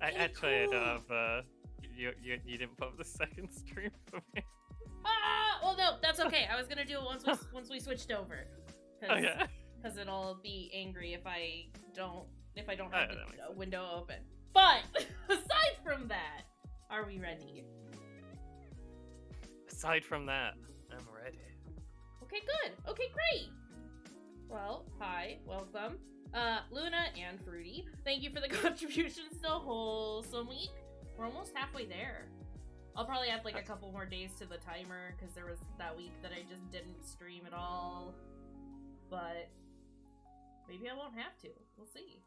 Okay, Actually, I cool. don't have, you didn't put up the second stream for me. Well, no, that's okay. I was gonna do it once we switched over. Oh, yeah. Because it'll be angry if I don't have that the makes sense. window open. But aside from that, are we ready? Aside from that, I'm ready. Okay, good. Okay, great. Well, hi, welcome. Luna and Fruity, thank you for the contributions to Wholesome Week. We're almost halfway there. I'll probably add like a couple more days to the timer because there was that week that I just didn't stream at all. But maybe I won't have to. We'll see.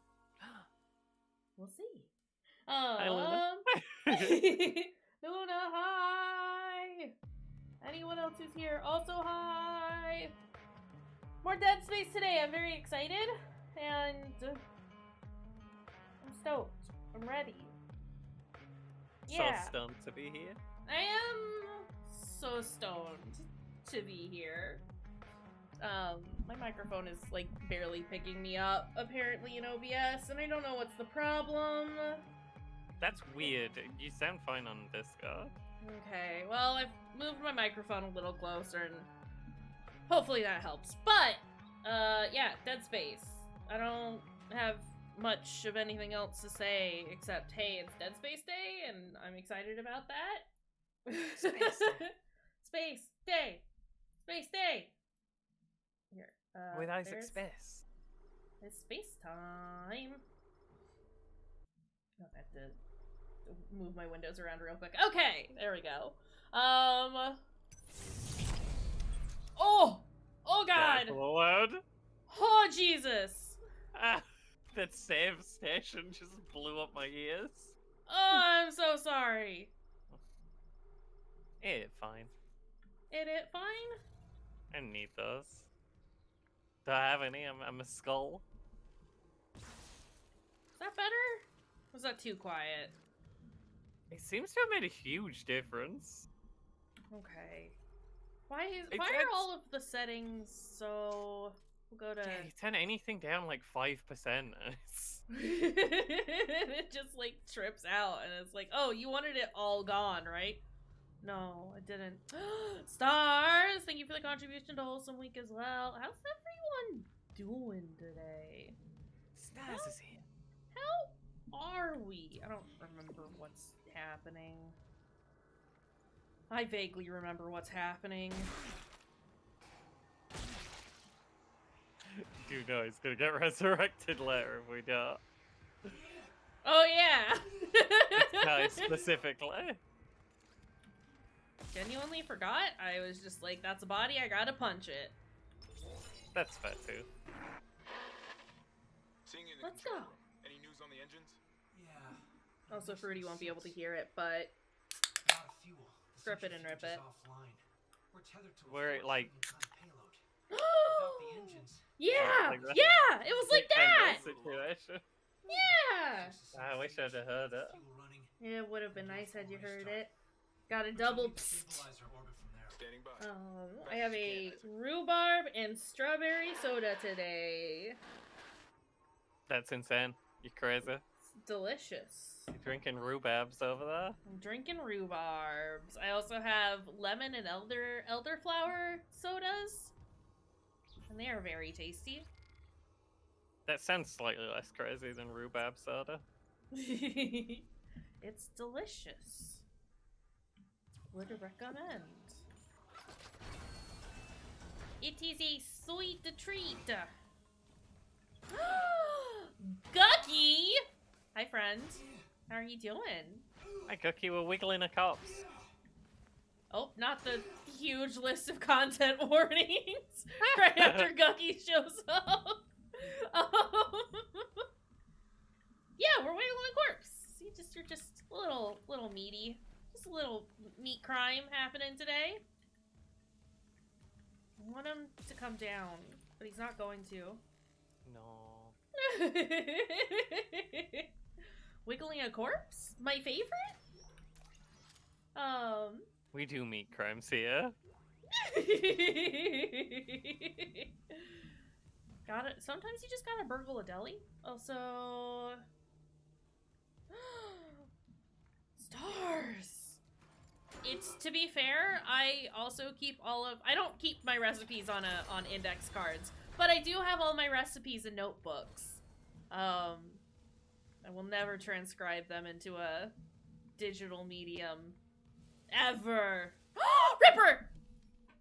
We'll see. Hi, Luna. Luna, hi! Anyone else who's here, also hi! More Dead Space today. I'm very excited. And I'm stoked. I'm ready. Yeah. So stunned to be here. I am so stoned to be here. My microphone is like barely picking me up, apparently in OBS, and I don't know what's the problem. That's weird. You sound fine on Discord. Okay, well, I've moved my microphone a little closer, and hopefully that helps. But, yeah, Dead Space. I don't have much of anything else to say except, hey, it's Dead Space Day, and I'm excited about that. Space Day. Space Day. Space Day. Here. With Isaac there's- Space. It's space time. I have to move my windows around real quick. Okay, there we go. Oh God! Lord. Oh Jesus! Ah, that save station just blew up my ears. Oh, I'm so sorry. Fine. It fine? I need those. Do I have any? I'm a skull. Is that better? Or was that too quiet? It seems to have made a huge difference. Okay. Why It's- are all of the settings so? We'll go to. Yeah, you turn anything down like 5%. It's... It just like trips out, and it's like, oh, you wanted it all gone, right? No, I didn't. Stars, thank you for the contribution to Wholesome Week as well. How's everyone doing today? Stars is here. How are we? I don't remember what's happening. I vaguely remember what's happening. You know he's gonna get resurrected later if we don't. Oh yeah! Very specifically. Genuinely forgot. I was just like, that's a body, I gotta punch it. That's fair too. Seeing you in the Let's control go. room. Any news on the engines? Yeah. Also, Fruity won't be able to hear it, but Not a fuel. The Rip it and rip centrifuge it. is offline. We're tethered to a We're, like- 14-ton payload. Without the engines. yeah, Like that. yeah, it was like that. Situation. Yeah. I wish I'd have heard it. Fuel running. It would have been nice had you heard it. Got a double. Stabilize our orbit from there. Standing by. I have a rhubarb and strawberry soda today. That's insane. You crazy? It's delicious. You drinking rhubarbs over there? I'm drinking rhubarbs. I also have lemon and elderflower sodas, and they are very tasty. That sounds slightly less crazy than rhubarb soda. It's delicious. Would recommend. It is a sweet treat. Gucky! Hi, friend. How are you doing? My cookie were wiggling a corpse. Oh, not the huge list of content warnings right after Gucky shows up. Yeah, we're waiting on a corpse. See, you're just a little meaty. Just a little meat crime happening today. I want him to come down, but he's not going to. No. Wiggling a corpse? My favorite? We do meat crimes here. Sometimes you just gotta burgle a deli. Also, Stars. It's, to be fair, I also keep I don't keep my recipes on index cards, but I do have all my recipes in notebooks. I will never transcribe them into a digital medium. Ever. Ripper!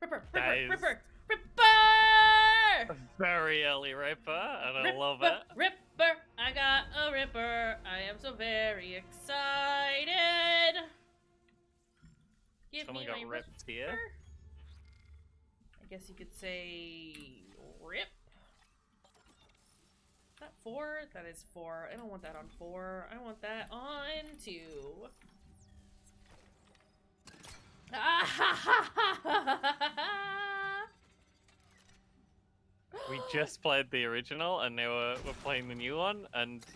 Ripper! Ripper! Guys. Ripper! Ripper! Very early Ripper, and I Ripper, love it. Ripper! I got a Ripper. I am so very excited. Give Someone me got my ripped here. Ripper. I guess you could say rip. Is that 4? That is 4. I don't want that on 4. I want that on 2. We just played the original, and now we're playing the new one, and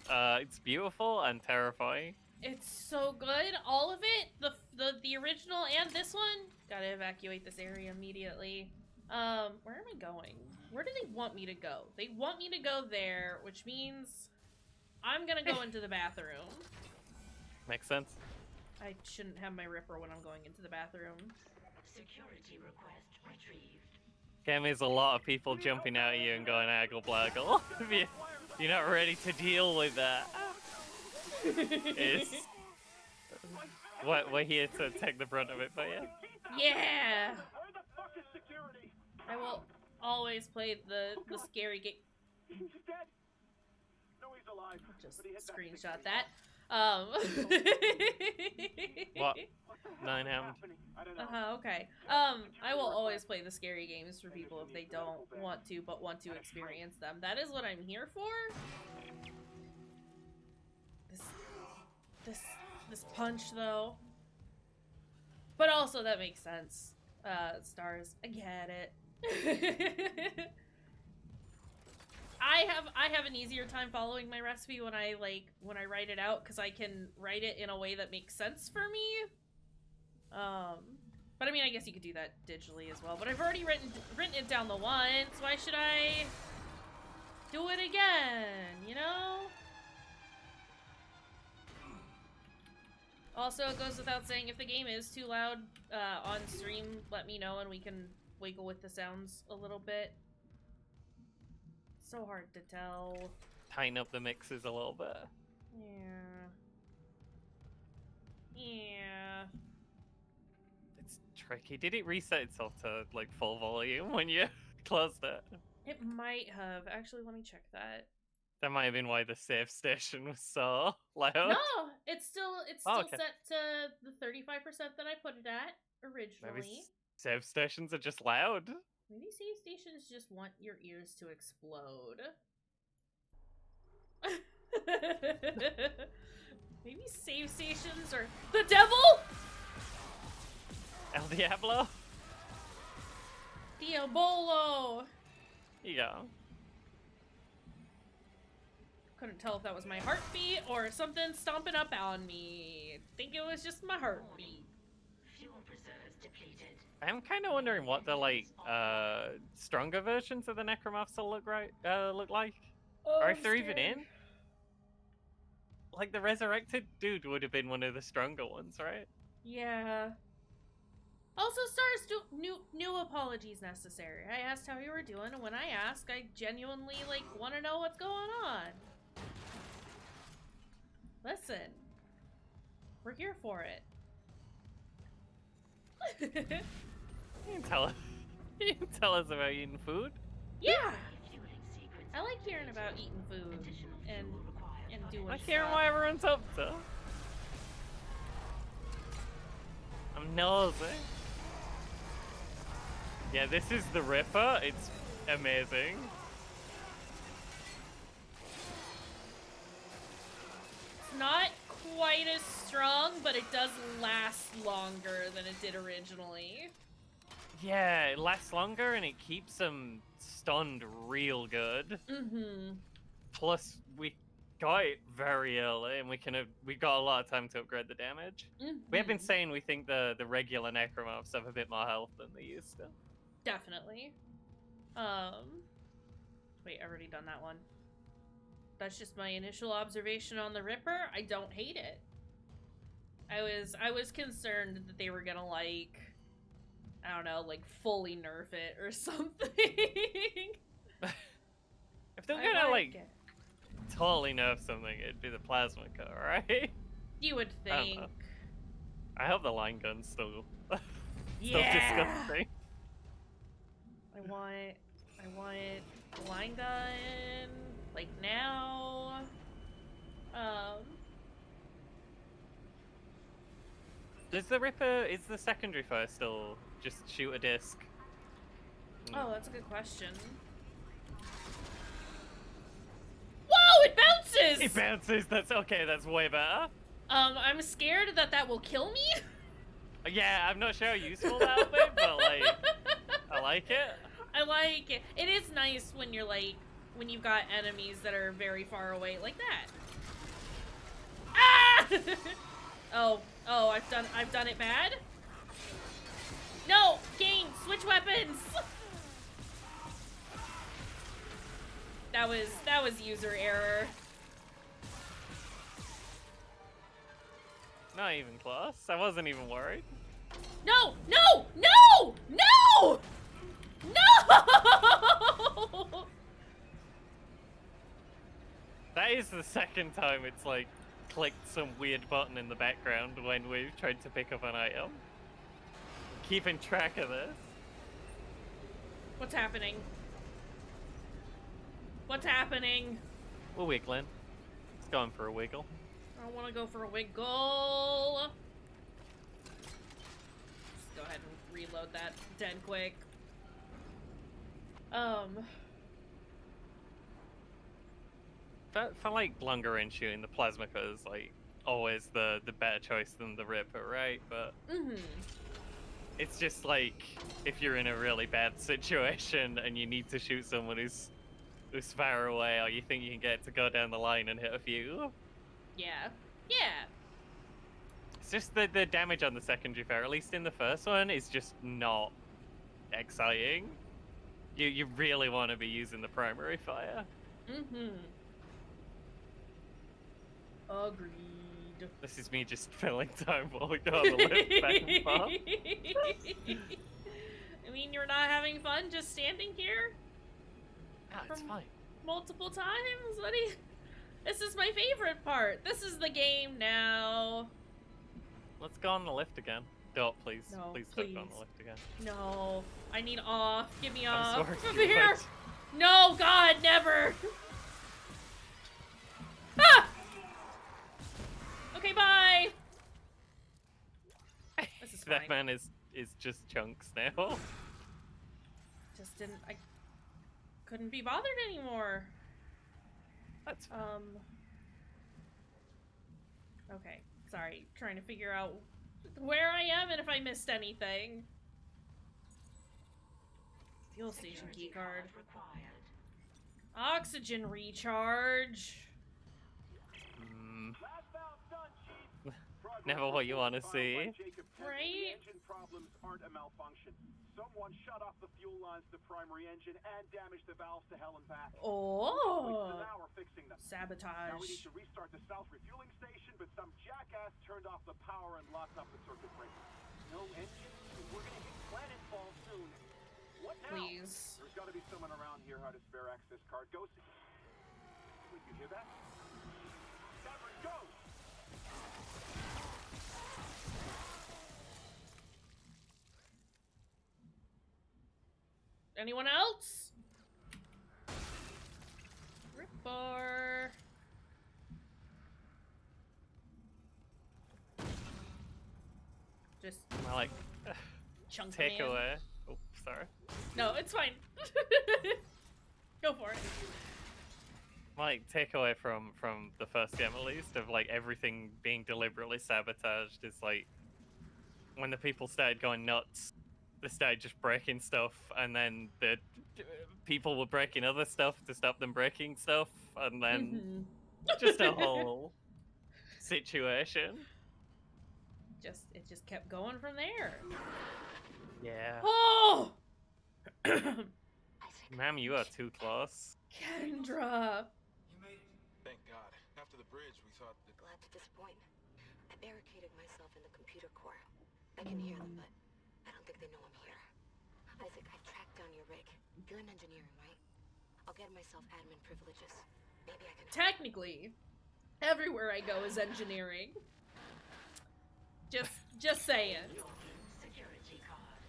it's beautiful and terrifying. It's so good. All of it. The original and this one. Gotta evacuate this area immediately. Where am I going? Where do they want me to go? They want me to go there, which means I'm gonna go into the bathroom. Makes sense. I shouldn't have my Ripper when I'm going into the bathroom. Security request retrieved. Game is a lot of people jumping out at you and going aggle blaggle. If you're not ready to deal with that. It's... We're here to take the brunt of it for you. Yeah! I will always play the scary game. He's dead. No, he's alive. Just But he hit that screenshot thing. that. What? 9 happened. I don't know. Okay. I will always play the scary games for people if they don't want to, but want to experience them. That is what I'm here for. This punch, though. But also, that makes sense. Stars. I get it. I have an easier time following my recipe when I write it out, because I can write it in a way that makes sense for me. But I mean, I guess you could do that digitally as well. But I've already written it down the once. Why should I do it again? You know. Also, it goes without saying, if the game is too loud on stream, let me know and we can wiggle with the sounds a little bit. So hard to tell. Tighten up the mixes a little bit. Yeah. It's tricky. Did it reset itself to like full volume when you closed it? It might have. Actually, let me check that. That might have been why the save station was so loud. No, it's still okay. set to the 35% that I put it at originally. Maybe save stations are just loud. Maybe save stations just want your ears to explode. Maybe save stations are the devil? El Diablo? Diabolo! Here you go. Couldn't tell if that was my heartbeat or something stomping up on me. Think it was just my heartbeat. Fuel reserves depleted. I'm kind of wondering what the like stronger versions of the necromorphs will look like, or if they're even in. Like the resurrected dude would have been one of the stronger ones, right? Yeah. Also, Stars, new apologies necessary. I asked how you were doing, and when I ask, I genuinely want to know what's going on. Listen, we're here for it. You can tell us. You can tell us about eating food. Yeah, Refueling sequence. I like hearing about eating food Additional and fuel required. doing I stuff. hearing what everyone's up to. I'm nosy. Yeah, this is the Ripper. It's amazing. It's not quite as strong, but it does last longer than it did originally. Yeah, it lasts longer and it keeps them stunned real good. Mm-hmm. Plus, we got it very early, and we got a lot of time to upgrade the damage. We have been saying we think the regular necromorphs have a bit more health than they used to. Definitely. Wait, I've already done that one. That's just my initial observation on the Ripper. I don't hate it. I was concerned that they were gonna like, I don't know, like fully nerf it or something. If they're I gonna like it. totally nerf something, it'd be the plasma cut, right? You would I don't think. know. I hope the line gun's still Yeah. disgusting. I want the line gun like now. Is the secondary fire still just shoot a disc? Oh, that's a good question. Whoa, it bounces! It bounces, that's okay, that's way better. I'm scared that that will kill me. Yeah, I'm not sure how useful that'll be, but like, I like it. I like it. It is nice when you're like, when you've got enemies that are very far away, like that. Ah! oh, I've done it bad. No, game, switch weapons. That was user error. Not even close. I wasn't even worried. No! No! No! No! No! That is the second time it's like clicked some weird button in the background when we've tried to pick up an item. Keeping track of this. What's happening? What's happening? We're wiggling. It's going for a wiggle. I want to go for a wiggle. Just go ahead and reload that dead quick. For like longer range shooting, the plasmica is like always the better choice than the Ripper, right? But it's just like if you're in a really bad situation and you need to shoot someone who's far away, or you think you can get to go down the line and hit a few. Yeah. Yeah. It's just the damage on the secondary fire, at least in the first one, is just not exciting. You really want to be using the primary fire. Agreed. This is me just filling time while we go on the lift back and forth. I mean, you're not having fun just standing here? Ah, it's fine. Multiple times? What do you... This is my favorite part. This is the game now. Let's go on the lift again. Don't, please. No, Please don't go on the lift again. No. I need off. Get me I'm off. sorry, From you here. would. No, God, never. Ah! Okay, bye. This is That fine. man is just chunks now. Just didn't... I couldn't be bothered anymore. That's fine. Okay. Sorry. Trying to figure out where I am and if I missed anything. Fuel station keycard. Required. Oxygen recharge. Last valve done, Chief. Progress Never what you want to reported by see. Jacob Kent. Right? The engine problems aren't a malfunction. Someone shut off the fuel lines to the primary engine and damaged the valves to hell and back. Oh. So now we're fixing them. Now Sabotage. we need to restart the south refueling station, but some jackass turned off the power and locked up the circuit breaker. No engine? We're gonna hit planetfall soon. What now? Please. There's gotta be someone around here how to spare access card. Go see. Wait, you hear that? Cameron, go! Anyone else? Ripper. Just I like chunk take man. away. Oh, sorry. No, it's fine. Go for it. Like takeaway from the first game at least of like everything being deliberately sabotaged is like when the people started going nuts, they started just breaking stuff, and then the people were breaking other stuff to stop them breaking stuff, and then just a whole situation. It just kept going from there. Yeah. Oh, Ma'am, you are too close. Kendra. You made it. Thank God. After the bridge, we thought that... Glad to disappoint. I barricaded myself in the computer core. I can hear them, but I don't think they know I'm here. Isaac, I've tracked down your rig. You're in engineering, right? I'll get myself admin privileges. Maybe I can... Technically, everywhere I go is engineering. Just saying. Security card.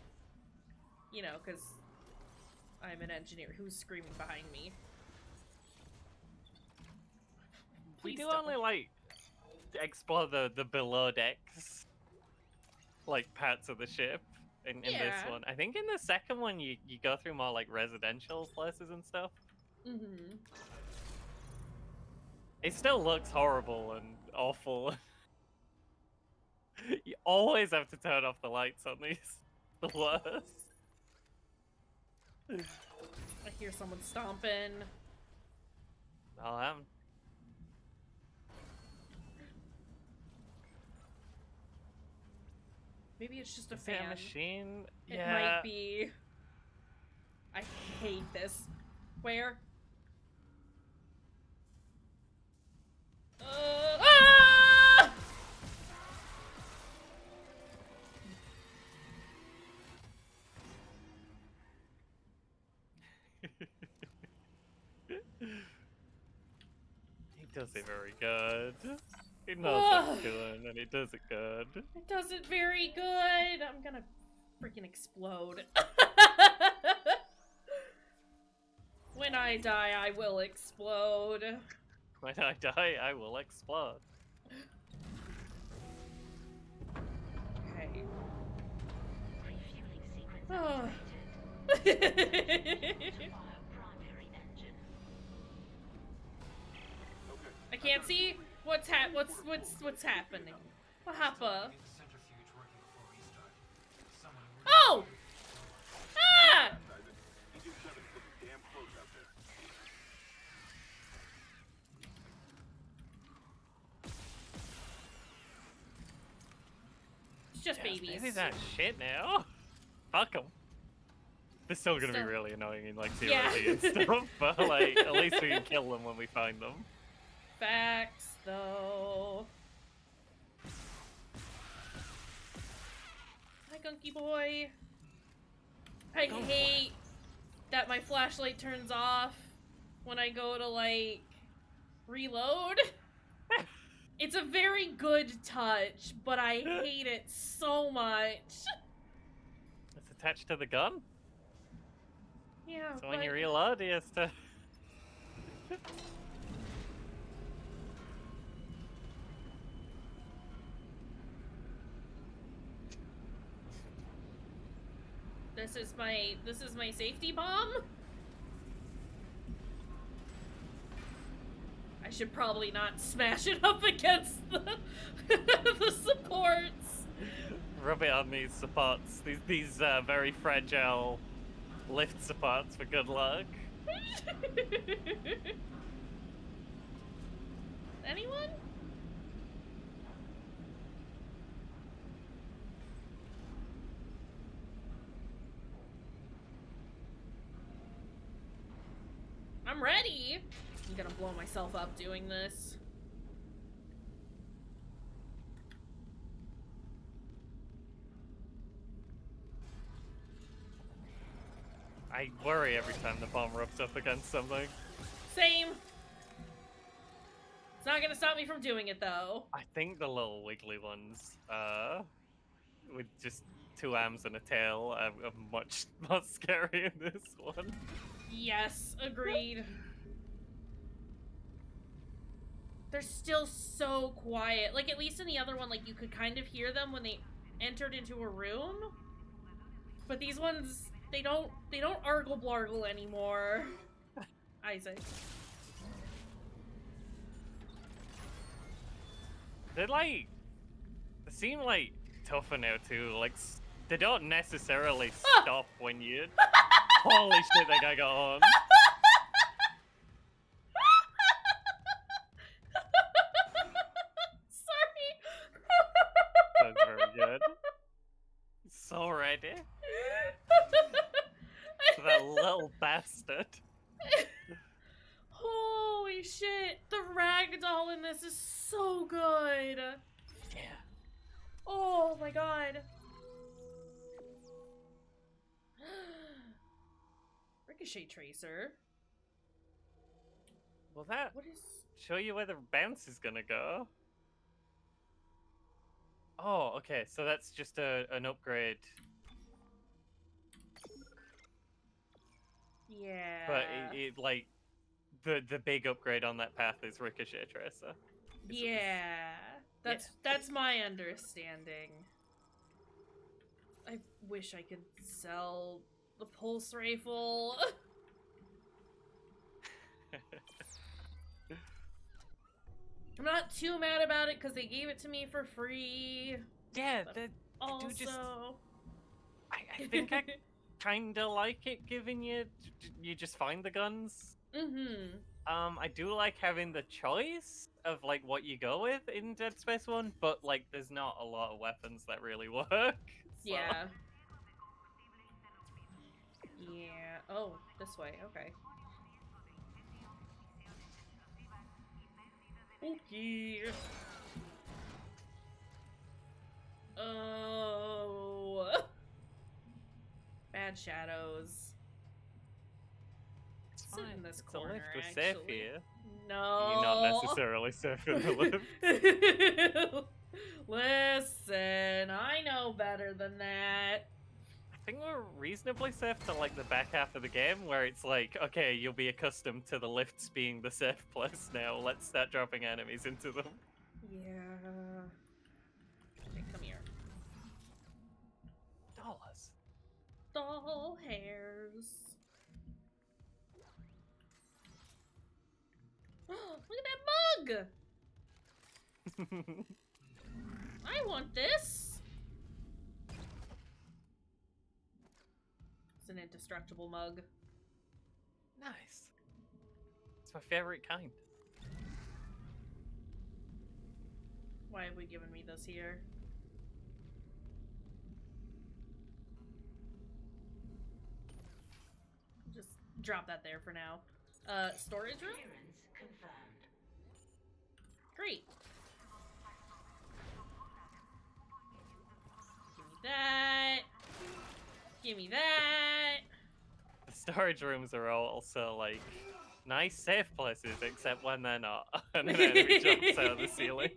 You know, because I'm an engineer. Who's screaming behind me? We Please do don't. only like explore the below decks, like parts of the ship in this Yeah. one. I think in the second one you go through more like residential places and stuff. Mm-hmm. It still looks horrible and awful. You always have to turn off the lights on these. The worst. I hear someone stomping. Oh, I am. Maybe it's just a Is there fan. a machine? It Yeah. might be. I hate this. Where? Ah! He does it very good. He knows what he's doing, and he does it good. It does it very good. I'm gonna freaking explode. When I die, I will explode. When I die, I will explode. Okay. Refueling sequence Oh. activated. Fire primary engine. Okay. I can't see what's happening. What happened? Get the centrifuge working before restart. Someone who Oh! Ah! Isaac, E27 is getting damn close out there. It's just Yeah, babies. Babies aren't shit now. Fuck them. They're still gonna be Still- really annoying in like Yeah. TRT and stuff, but like at least we can kill them when we find them. Facts, though. Hi, Gunky Boy. I hate that my flashlight turns off when I go to, like, reload. It's a very good touch, but I hate it so much. It's attached to the gun, Yeah, so when but- you reload, he has to. This is my safety bomb? I should probably not smash it up against the the supports. Rub it on these supports. These very fragile lift supports for good luck. Anyone? I'm ready. I'm gonna blow myself up doing this. I worry every time the bomb rubs up against something. Same. It's not gonna stop me from doing it though. I think the little wiggly ones, with just two arms and a tail, are much more scary in this one. Yes, agreed. They're still so quiet. Like, at least in the other one, like, you could kind of hear them when they entered into a room. But these ones, they don't argle blargle anymore. Isaac. They're like, they seem like tougher now too. Like, they don't necessarily stop when you. Holy shit, that guy got on. Sorry. That was very good. So ready. For that little bastard. Holy shit. The ragdoll in this is so good. Yeah. Oh my god. Ricochet tracer. Will that What is? show you where the bounce is gonna go? Oh, okay. So that's just an upgrade. Yeah. But it like the big upgrade on that path is Ricochet Tracer. Yeah. That's my understanding. I wish I could sell the pulse rifle. I'm not too mad about it because they gave it to me for free. Yeah, But I also, do just. I think I kinda like it, giving you just find the guns. mm-hmm. I do like having the choice of like what you go with in Dead Space 1, but like there's not a lot of weapons that really work. So. Yeah. Yeah. Oh, this way. Okay. Okay. Oh. Bad shadows. It's Sit fine. in this It's corner, a lift. We're actually. safe here. No. You're not necessarily safe in the lift. Listen, I know better than that. I think we're reasonably safe to like the back half of the game where it's like, okay, you'll be accustomed to the lifts being the safe place now. Let's start dropping enemies into them. Yeah. Okay, come here. Dollars. Doll hairs. Look at that mug! I want this! It's an indestructible mug. Nice. It's my favorite kind. Why have we given me this here? Just drop that there for now. Storage room? Clearance confirmed. Great. Give me that. Give me that. The storage rooms are all also like nice safe places, except when they're not. And an enemy jumps out of the ceiling.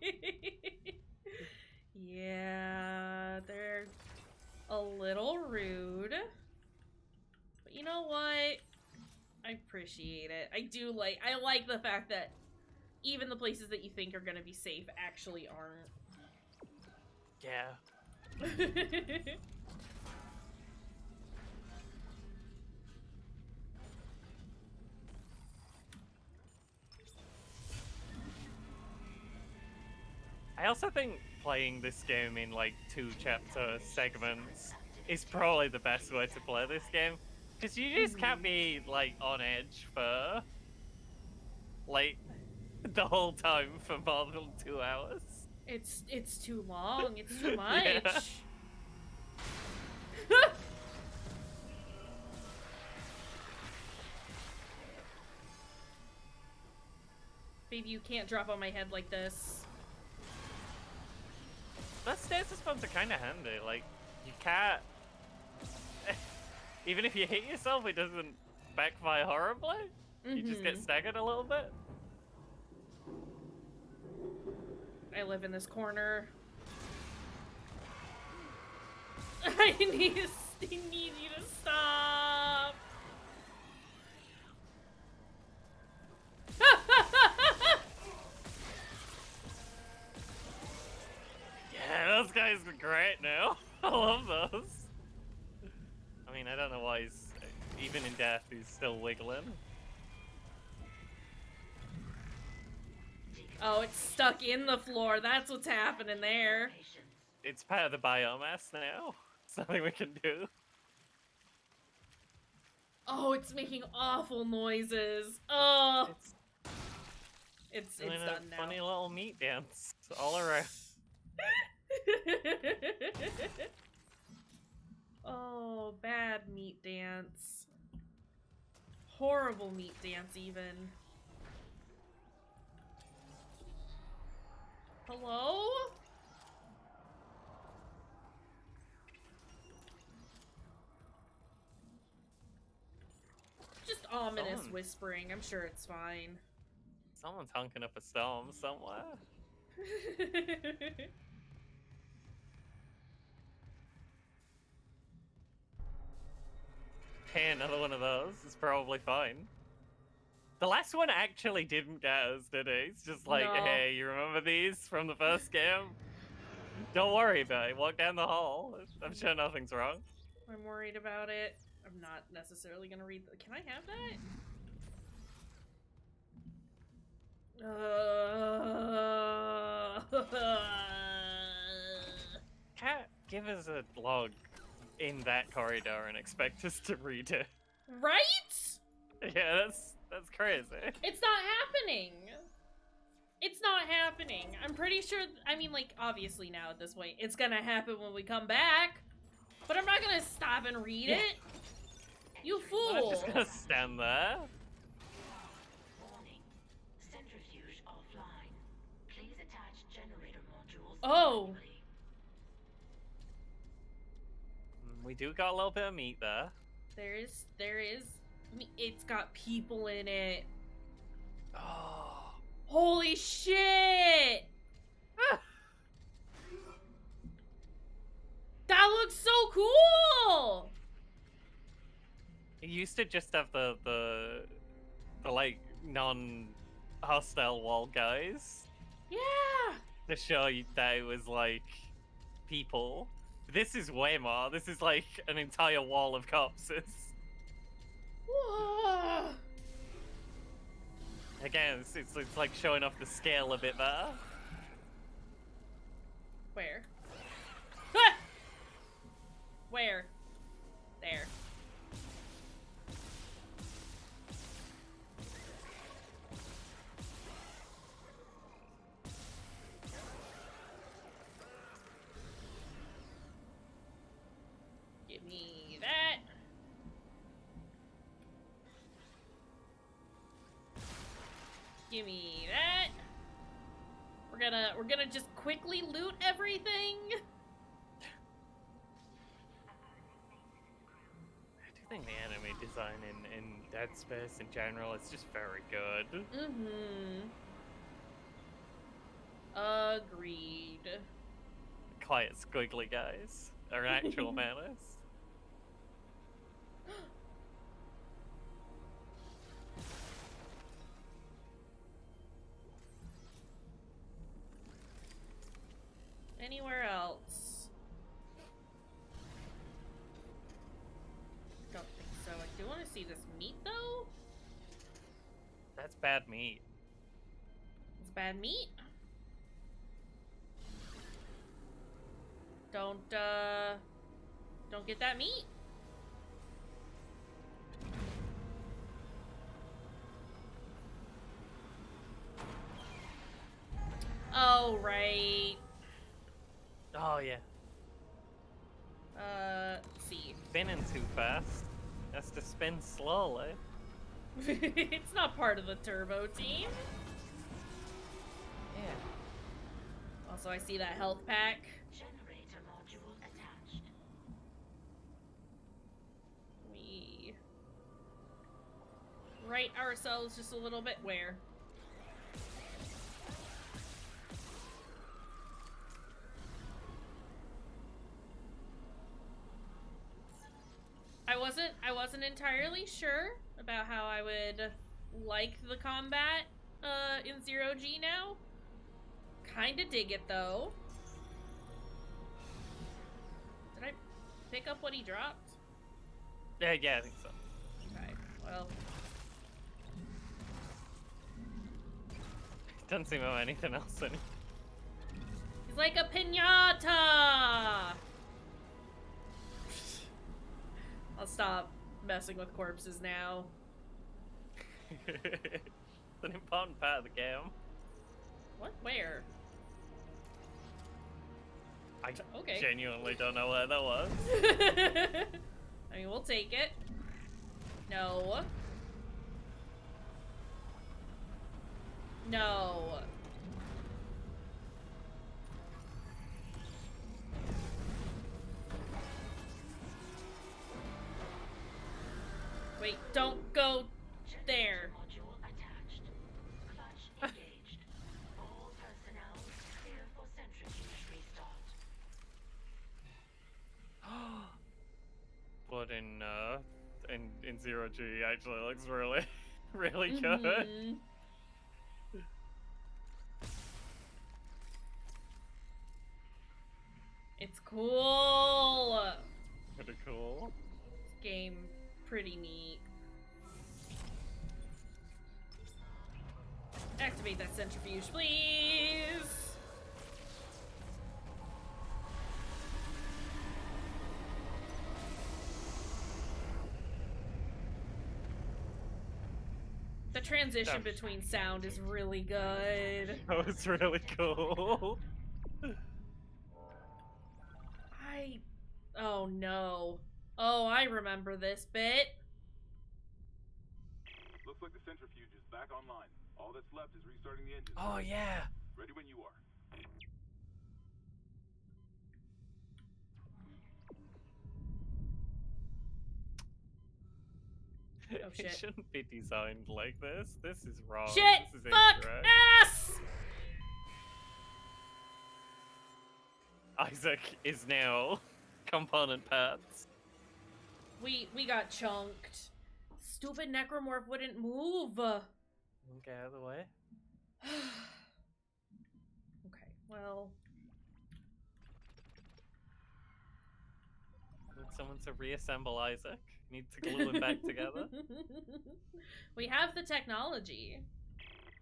Yeah, they're a little rude. But you know what? I appreciate it. I like the fact that even the places that you think are gonna be safe actually aren't. Yeah. I also think playing this game in like 2-chapter segments is probably the best way to play this game. Because you just can't be like on edge for like the whole time for more than 2 hours. It's too long. It's too Yeah. much. Baby, you can't drop on my head like this. That stasis spawns are kind of handy. Like, you can't. Even if you hit yourself, it doesn't backfire horribly. You just get staggered a little bit. I live in this corner. I need you to stop. Yeah, those guys are great now. I love those. I mean, I don't know why he's, even in death, he's still wiggling. Oh, it's stuck in the floor. That's what's happening there. Patience. It's part of the biomass now. Something we can do. Oh, it's making awful noises. Oh, it's doing a done now. funny little meat dance all around. Oh, bad meat dance. Horrible meat dance, even. Hello? ominous Someone- whispering. I'm sure it's fine. Someone's honking up a storm somewhere. Hey, another one of those is probably fine. The last one actually didn't get us, did he? It's just like, No. hey, you remember these from the first game? Don't worry about it. Walk down the hall. I'm sure nothing's wrong. I'm worried about it. I'm not necessarily gonna read. Can I have that? Can't give us a log in that corridor and expect us to read it. Right? Yeah, that's crazy. It's not happening. It's not happening. I'm pretty sure. I mean, like, obviously now at this point, it's gonna happen when we come back. But I'm not gonna stop and read Yeah. it. You I'm fool! just gonna stand there. Warning. Centrifuge offline. Please attach generator modules. Oh. manually. We do got a little bit of meat there. There is. I mean, it's got people in it. Oh. Holy shit! That looks so cool! It used to just have the like non-hostile wall guys Yeah! to show you that it was like people. This is way more. This is like an entire wall of corpses. Whoa. Again, it's like showing off the scale a bit better. Where? Ah! Where? There. Give me that. Give me that. We're gonna just quickly loot everything. I do think the enemy design in Dead Space in general is just very good. Mm-hmm. Agreed. Quiet, squiggly guys are actual menace. Anywhere else? Don't think so. I do want to see this meat though. That's bad meat. It's bad meat. Don't get that meat. Oh, right. Oh yeah, Let's see. spinning too fast. Has to spin slowly. It's not part of the turbo team. Yeah. Also, I see that health pack. Generator module attached. We right ourselves just a little bit. Where? I wasn't entirely sure about how I would like the combat in 0G now. Kinda dig it though. Did I pick up what he dropped? Yeah, I think so. Okay, well. Doesn't seem to have anything else in it. He's like a piñata! I'll stop messing with corpses now. It's an important part of the game. What? Where? I Okay. genuinely don't know where that was. I mean, we'll take it. No. No. Wait, don't go There. Module attached. Clutch engaged. All personnel clear for centrifuge restart. Blood in Zero G actually looks really, really good. Mhm. It's cool. Pretty cool. This game, pretty neat. Activate that centrifuge, please. The transition between sound is really good. That was really cool. Oh no. Oh, I remember this bit. Looks like the centrifuge is back online. All that's left is restarting the engine. Oh yeah. Ready when you are. Oh, It shit. shouldn't be designed like this. This is wrong. Shit! This is Fuck! incorrect. Ass! Isaac is now component parts. We got chunked. Stupid necromorph wouldn't move. Get out of the way. Okay, well. Need someone to reassemble Isaac. Need to glue him back together. We have the technology.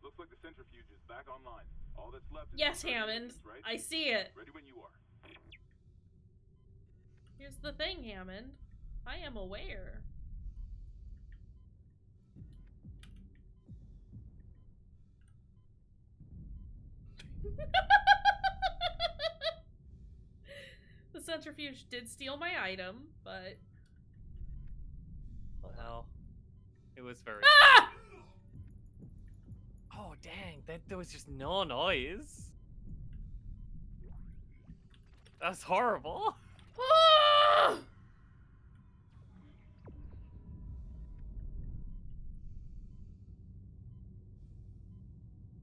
Looks like the centrifuge is back online. All that's left is Yes, restarting the Hammond. engines, right? I see it. Ready when you are. Here's the thing, Hammond. I am aware. The centrifuge did steal my item, but... Well, it was very... Ah! Oh, dang. There was just no noise. That's horrible. Ah!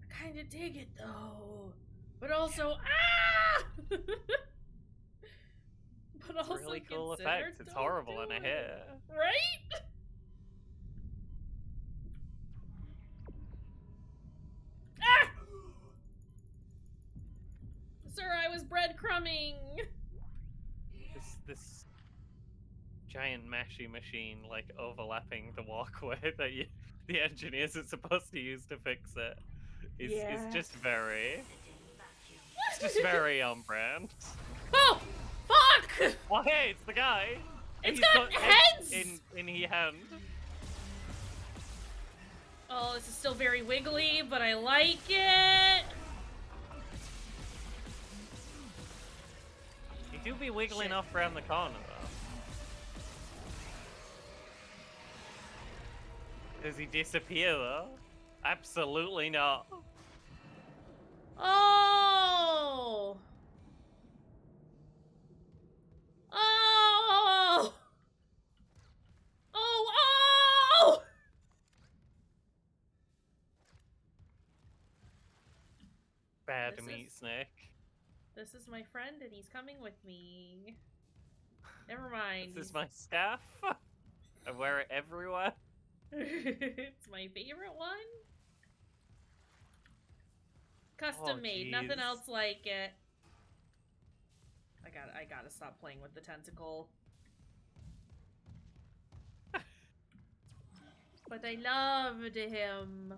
I kinda dig it though. But also, ah! But It's also really cool consider effect. It's don't horrible do and I it. hate it. Right? Ah! Sir, I was breadcrumbing. This giant mashy machine like overlapping the walkway that the engineers are supposed to use to fix it is just very it's just very on brand. Oh! Fuck! Oh hey, it's the guy. It's He's got heads! in his hand. Oh, this is still very wiggly, but I like it. You do be wiggling Shit. off around the corner though. Does he disappear though? Absolutely not. Oh! Oh! Oh! Oh! Bad This meat is- snake. This is my friend and he's coming with me. Never mind. This is my scarf. I wear it everywhere. It's my favorite one. Custom Oh, made, jeez. nothing else like it. I gotta stop playing with the tentacle. But I loved him.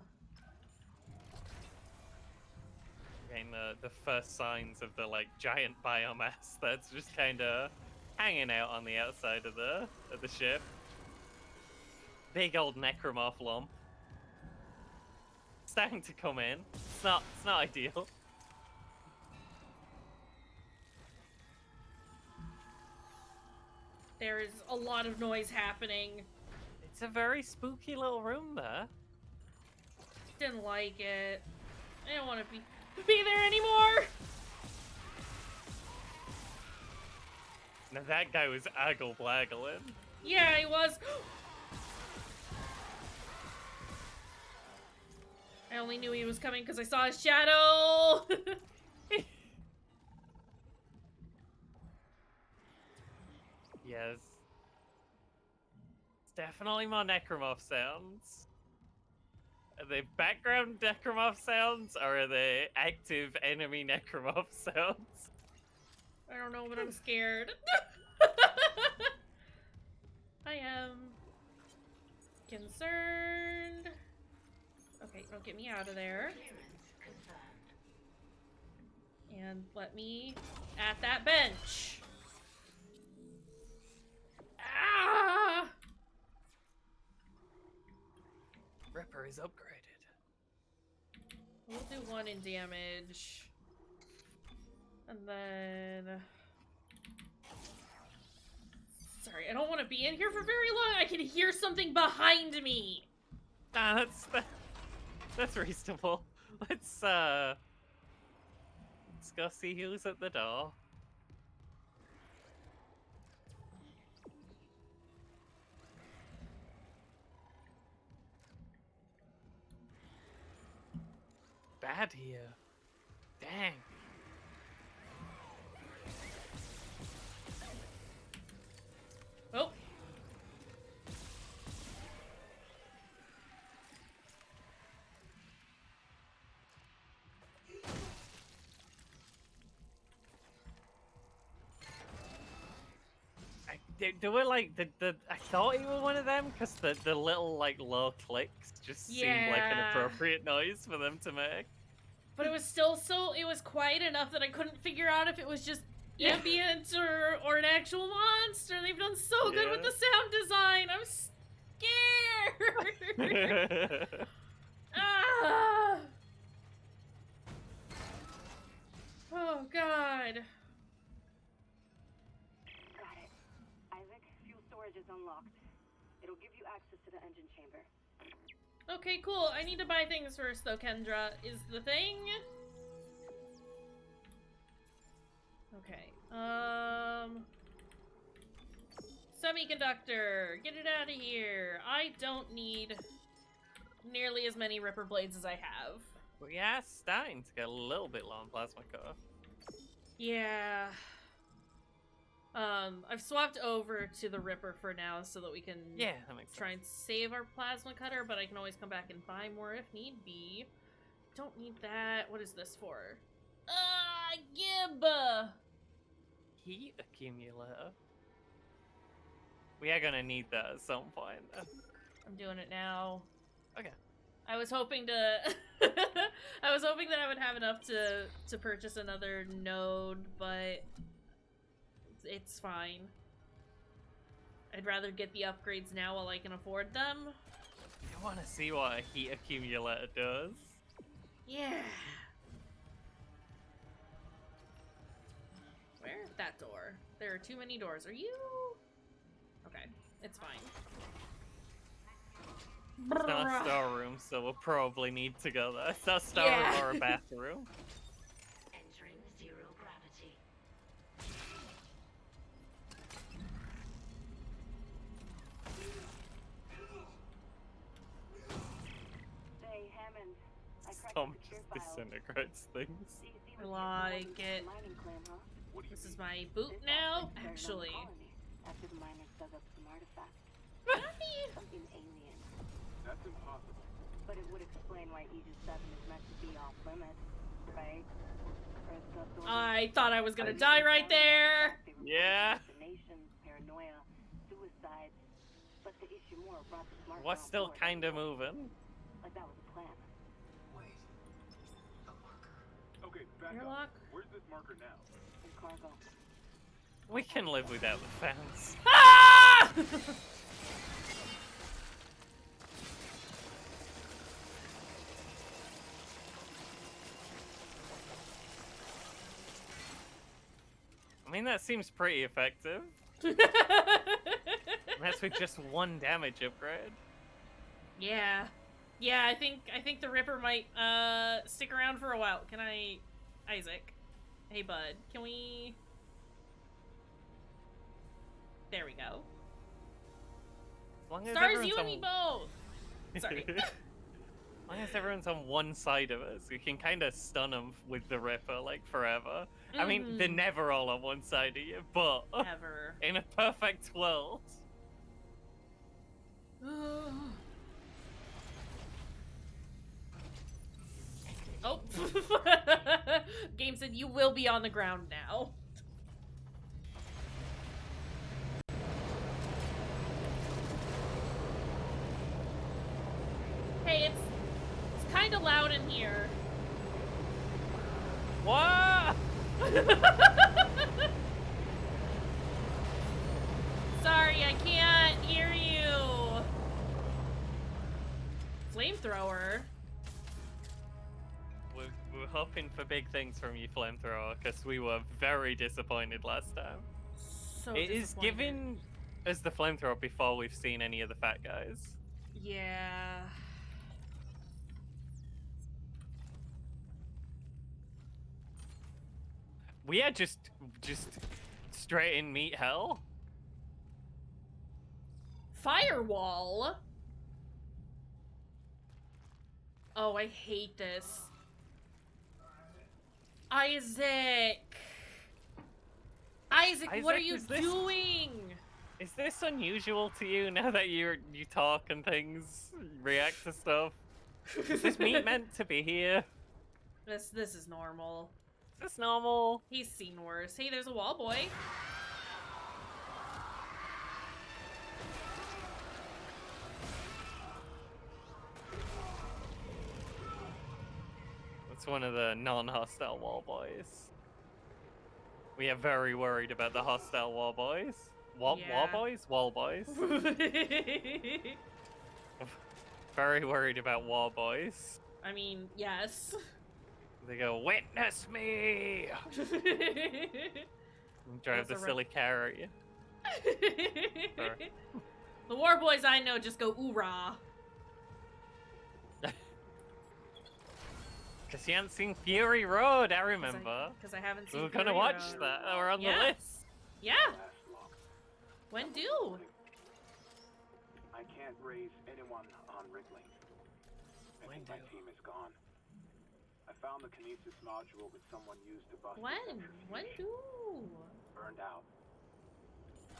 Getting the first signs of the like giant biomass that's just kind of hanging out on the outside of the ship. Big old necromorph lump. Starting to come in. It's not ideal. There is a lot of noise happening. It's a very spooky little room there. Didn't like it. I don't want to be there anymore. Now that guy was aggle blaggling. Yeah, he was. only knew he was coming because I saw his shadow! Yes. It's definitely more necromorph sounds. Are they background necromorph sounds, or are they active enemy necromorph sounds? I don't know, but I'm scared. I am concerned. Okay, don't get me out of there. Clearance confirmed. And let me at that bench. Ah! Ripper is upgraded. We'll do 1 in damage. And then... Sorry, I don't want to be in here for very long. I can hear something behind me. Nah, that's reasonable. Let's go see who's at the door. Bad here. Dang. Oh. Do it like I thought you were one of them because the little like low clicks just seemed like an Yeah. appropriate noise for them to make. But it was still it was quiet enough that I couldn't figure out if it was just ambient or an actual monster. They've done so good with Yeah. the sound design. I'm scared. Ah! Oh god. Got it. Isaac, fuel storage is unlocked. It'll give you access to the engine chamber. Okay, cool. I need to buy things first though, Kendra, is the thing. Okay. Semiconductor. Get it out of here. I don't need nearly as many Ripper blades as I have. We are starting to get a little bit low on plasma core. Yeah. I've swapped over to the Ripper for now so that we can Yeah, that makes try sense. and save our plasma cutter, but I can always come back and buy more if need be. Don't need that. What is this for? Gib! Heat accumulator. We are gonna need that at some point. I'm doing it now. Okay. I was hoping to I was hoping that I would have enough to purchase another node, but it's fine. I'd rather get the upgrades now while I can afford them. I want to see what a heat accumulator does. Yeah. Where? That door. There are too many doors. Are you? Okay, it's fine. It's not a storeroom, so we'll probably need to go there. It's not a storeroom Yeah. or a bathroom. Entering zero gravity. Say, Hammond, I cracked Tom the secure just file. disintegrates things. So you see I what like you it. mining claim, huh? What do you This is mean? my boot This now? aspect started on the Actually. colony after the miners dug up some artifacts. Something alien. That's impossible. But it would explain why Aegis 7 is meant to be off limits, right? Earth's authorities- I thought I was gonna die right there. They were Yeah. hallucinations, paranoia, suicides. But the issue more brought the smart What's on still board. kind of moving? Like that was a plan. Wait. The marker. Okay, back Airlock? up. Where's this marker now? In cargo. We can live without the fans. Ah! I mean, that seems pretty effective. That's with just 1 damage upgrade. Yeah. Yeah, I think the Ripper might stick around for a while. Can I Isaac? Hey bud, can we There we go. As long as Stars, everyone's you and on- me both! Sorry. As long as everyone's on one side of us, we can kind of stun them with the Ripper, like, forever. I mean, they're never all on one side of you, but Ever. in a perfect world. Oh. Game said you will be on the ground now. Hey, it's kind of loud in here. What? Sorry, I can't hear you. Flamethrower. We're hoping for big things from you, Flamethrower, because we were very disappointed last time. So It is disappointed. giving us the Flamethrower before we've seen any of the fat guys. Yeah. We are just straight in meat hell. Firewall? Oh, I hate this. Isaac! Isaac, what are Isaac, you is this- doing? Is this unusual to you now that you talk and things, react to stuff? Is this meat meant to be here? This is normal. Is this normal? He's seen worse. Hey, there's a wall boy. It's one of the non-hostile wall boys. We are very worried about the hostile wall boys. Wall Yeah. boys? Wall boys. Very worried about wall boys. I mean, yes. They go, witness me! And drive That's the a silly car at you. The war boys I know just go oorah. Because you haven't seen Fury Road, I remember. Because I haven't seen We were gonna Fury watch Road. that. We're on Yeah. the list. Yeah. Last look. When do? I can't raise anyone on Wrigley. I think my team is gone. I found the kinesis module that someone used to bust the When? centrifuge. When do? Burned out.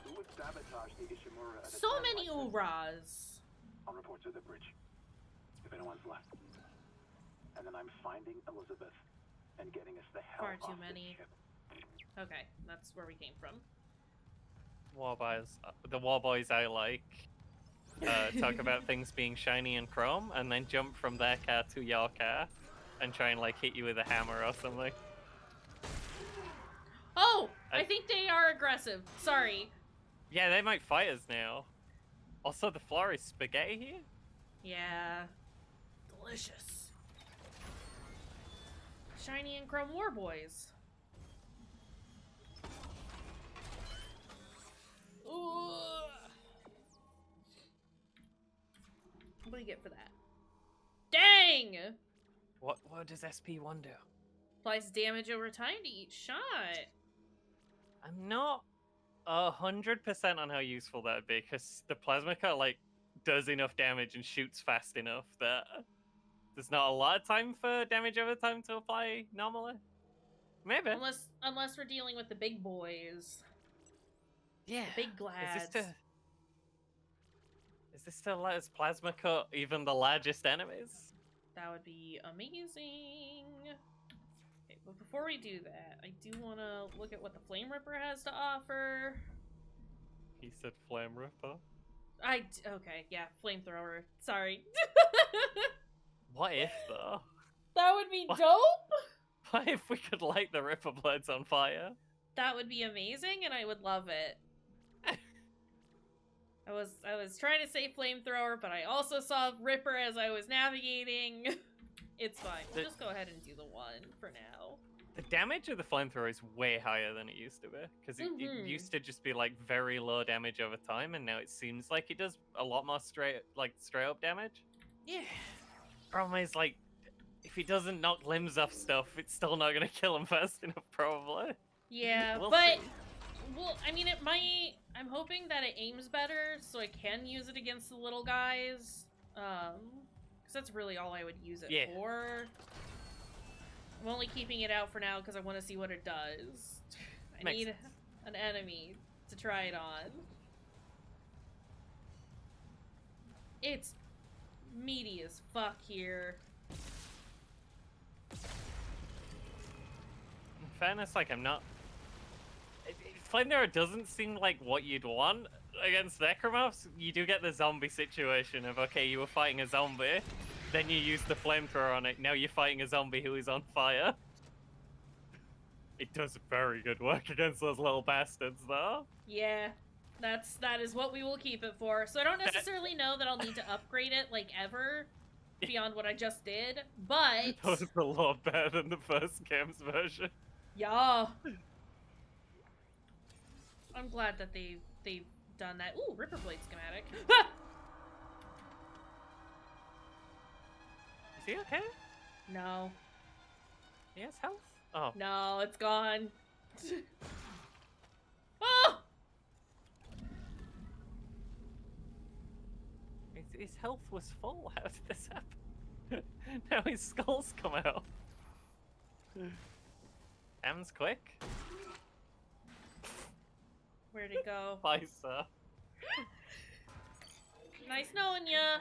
Who would sabotage the Ishimura at a So time many like this? oorahs. I'll report to the bridge, if anyone's left. And then I'm finding Elizabeth and getting us the hell Far off too this many. ship. Okay, that's where we came from. War boys, the war boys I like, talk about things being shiny and chrome, and then jump from their car to your car, and try and like hit you with a hammer or something. Oh! I I- think they are aggressive. Sorry. Yeah, they might fight us now. Also, the floor is spaghetti here. Yeah. Delicious. Shiny and chrome war boys. Ooh. What do you get for that? Dang! What does SP1 do? Applies damage over time to each shot. I'm not 100% on how useful that would be, because the plasma cut like does enough damage and shoots fast enough that there's not a lot of time for damage over time to apply normally. Maybe. Unless we're dealing with the big boys. Yeah. The big glads. Is this to let us plasma cut even the largest enemies? That would be amazing. Okay, but before we do that, I do want to look at what the Flame Ripper has to offer. He said flame ripper. Okay, yeah, Flamethrower. Sorry. What if though? That would be What? dope! What if we could light the ripper blades on fire? That would be amazing, and I would love it. I was trying to say Flamethrower, but I also saw Ripper as I was navigating. It's fine. We'll just go ahead and do the one for now. The damage of the flamethrower is way higher than it used to be, because it used to just be like very low damage over time, and now it seems like it does a lot more straight up damage. Yeah. Problem is, like, if he doesn't knock limbs off stuff, it's still not gonna kill him fast enough, probably. Yeah, We'll but see. well, I mean, it might. I'm hoping that it aims better, so I can use it against the little guys. Because Because that's really all I would use it Yeah. for. I'm only keeping it out for now because I want to see what it does. I Makes need sense. an enemy to try it on. It's meaty as fuck here. In fairness, like, I'm not... Flame Arrow doesn't seem like what you'd want against Necromophs. You do get the zombie situation of, okay, you were fighting a zombie, then you use the flamethrower on it, now you're fighting a zombie who is on fire. It does very good work against those little bastards, though. Yeah, that is what we will keep it for. So I don't necessarily know that I'll need to upgrade it, like, ever, beyond what I just did, but... That was a lot better than the first game's version. Yeah. I'm glad that they've done that. Ooh, Ripper Blade schematic. Ha! Is he okay? No. He has health? Oh. No, it's gone. Oh! His health was full. How did this happen? Now his skull's come out. Ham's quick. Where'd it go? Bye, sir. Nice knowing ya.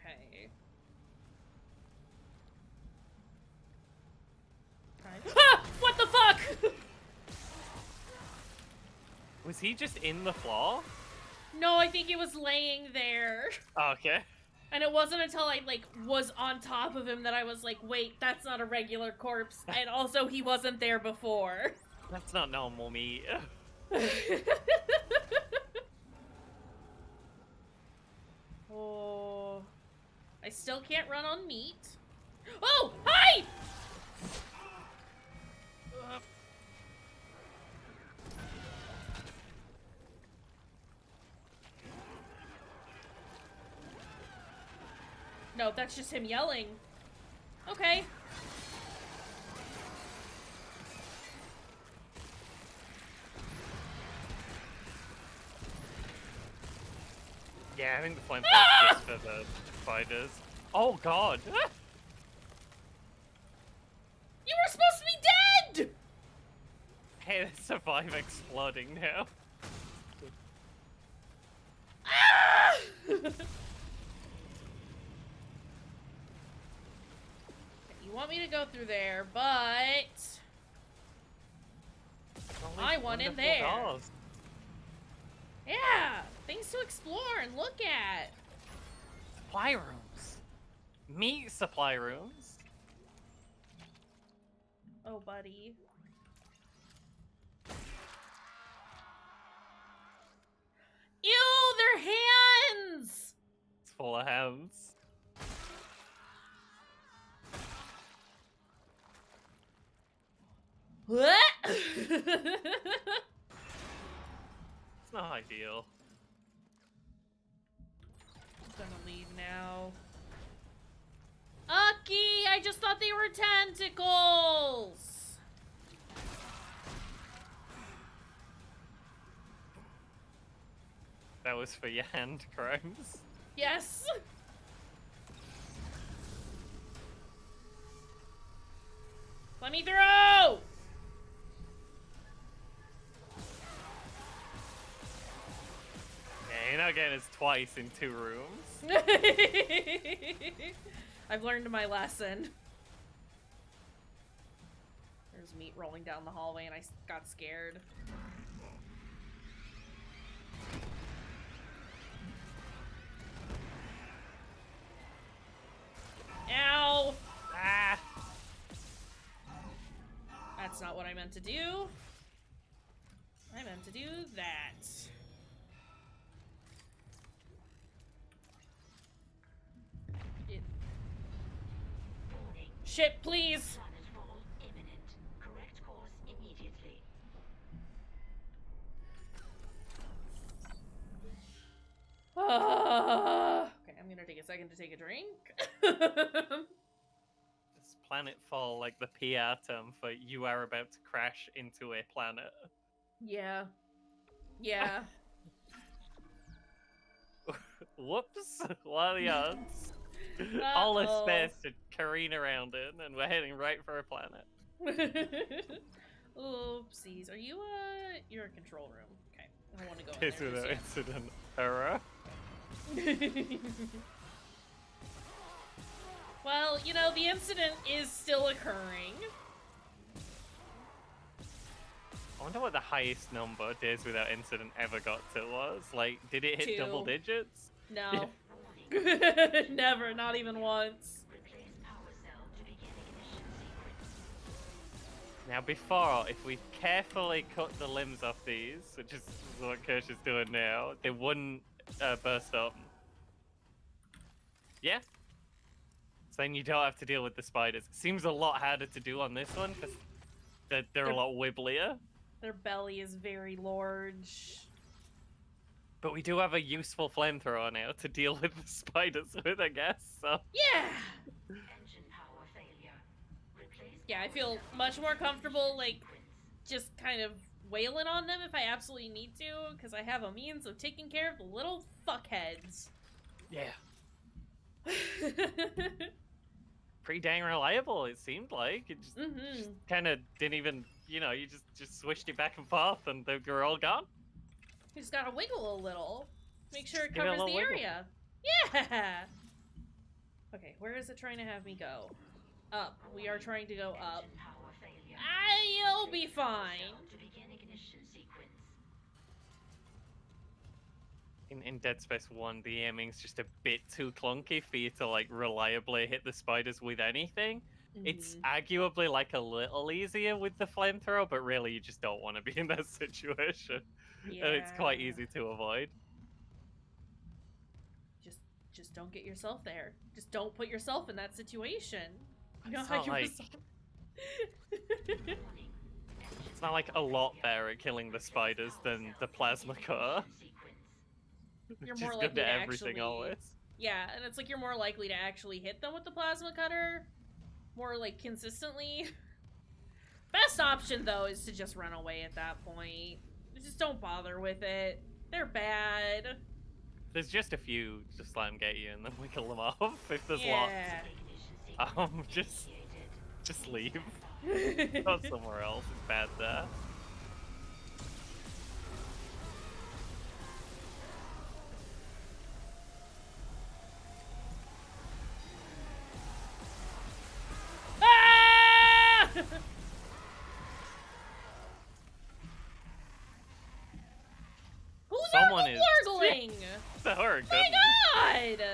Okay. Ah! What the fuck? Was he just in the floor? No, I think it was laying there. Okay. And it wasn't until I, like, was on top of him that I was like, wait, that's not a regular corpse. And also, he wasn't there before. That's not normal meat. Oh. I still can't run on meat. Oh! Hi! No, that's just him yelling. Okay. Yeah, I think the flame is just for the fighters. Oh god! You were supposed to be dead! Hey, they survive exploding now. Ah! You want me to go through there, but... I want in there. Doors. Yeah! Things to explore and look at. Supply rooms. Meat supply rooms. Oh, buddy. Ew, their hands! It's full of hands. What? It's not ideal. I'm gonna leave now. Aki! I just thought they were tentacles! That was for your hand crimes. Yes! Let me through! Yeah, you're not getting this twice in 2 rooms. I've learned my lesson. There's meat rolling down the hallway and I got scared. Ow! Ah! That's not what I meant to do. I meant to do that. Shit, please! Planetfall imminent. Correct course immediately. Okay, I'm gonna take a second to take a drink. This planetfall, like the PR term for you are about to crash into a planet. Yeah. Yeah. Whoops! What are the odds? All this Uh-oh. space to careen around in, and we're heading right for a planet. Oopsies. Are you, you're in control room. Okay. I don't want to go in Case there without just incident error. yet. Well, you know, the incident is still occurring. I wonder what the highest number days without incident ever got to was. Like, did it hit 2. double digits? No. Never, not even once. Replace power cell to begin ignition sequence. Now, before, if we carefully cut the limbs off these, which is what Kirsch is doing now, they wouldn't burst up. Yeah. So then you don't have to deal with the spiders. Seems a lot harder to do on this one because they're a lot wibblier. Their belly is very large. But we do have a useful flamethrower now to deal with the spiders with, I guess. So Yeah! Engine power failure. Replace Yeah, I power feel cell much more comfortable, like, sequence. just kind of wailing on them if I absolutely need to, because I have a means of taking care of the little fuckheads. yeah, pretty dang reliable. It seemed like it just Mm-hmm. kind of didn't even, you know, you just swished it back and forth, and they were all gone. You just gotta wiggle a little. Make sure it Give it a covers the little wiggle. area. Yeah! Okay, where is it trying to have me go? Up. We are trying to go up. Engine power failure. I'll be Replace power fine. cell to begin ignition sequence. In Dead Space 1, the aiming's just a bit too clunky for you to, like, reliably hit the spiders with anything. It's arguably, like, a little easier with the flamethrower, but really you just don't want to be in that situation. And it's quite Yeah. easy to avoid. Just don't get yourself there. Just don't put yourself in that situation. You know It's how not you like- Warning. It's not, like, a lot better at killing the spiders than the plasma cutter. You're Which more is likely good to to everything actually- always. Yeah, and it's like you're more likely to actually hit them with the plasma cutter more like consistently. Best option though is to just run away at that point. Just don't bother with it. They're bad. There's just a few, just let them get you and then we kill them off. If there's Yeah. lots, just leave. Go somewhere else, it's bad there. Ah! Who's Someone is- gargling? That were good. My God!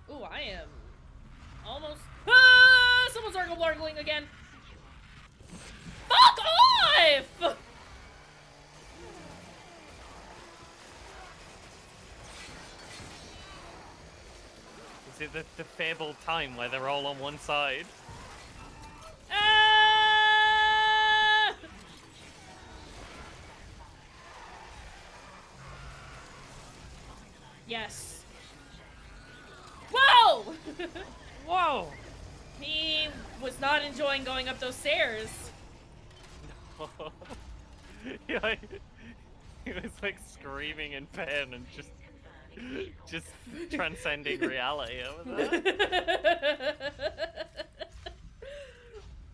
Ooh, I am almost. Ah! Someone's gargling again. Fuck off! Is it the fabled time where they're all on one side? Ah! Yes. Whoa! Whoa! He was not enjoying going up those stairs. Yeah, he was like screaming in pain and just transcending reality over there.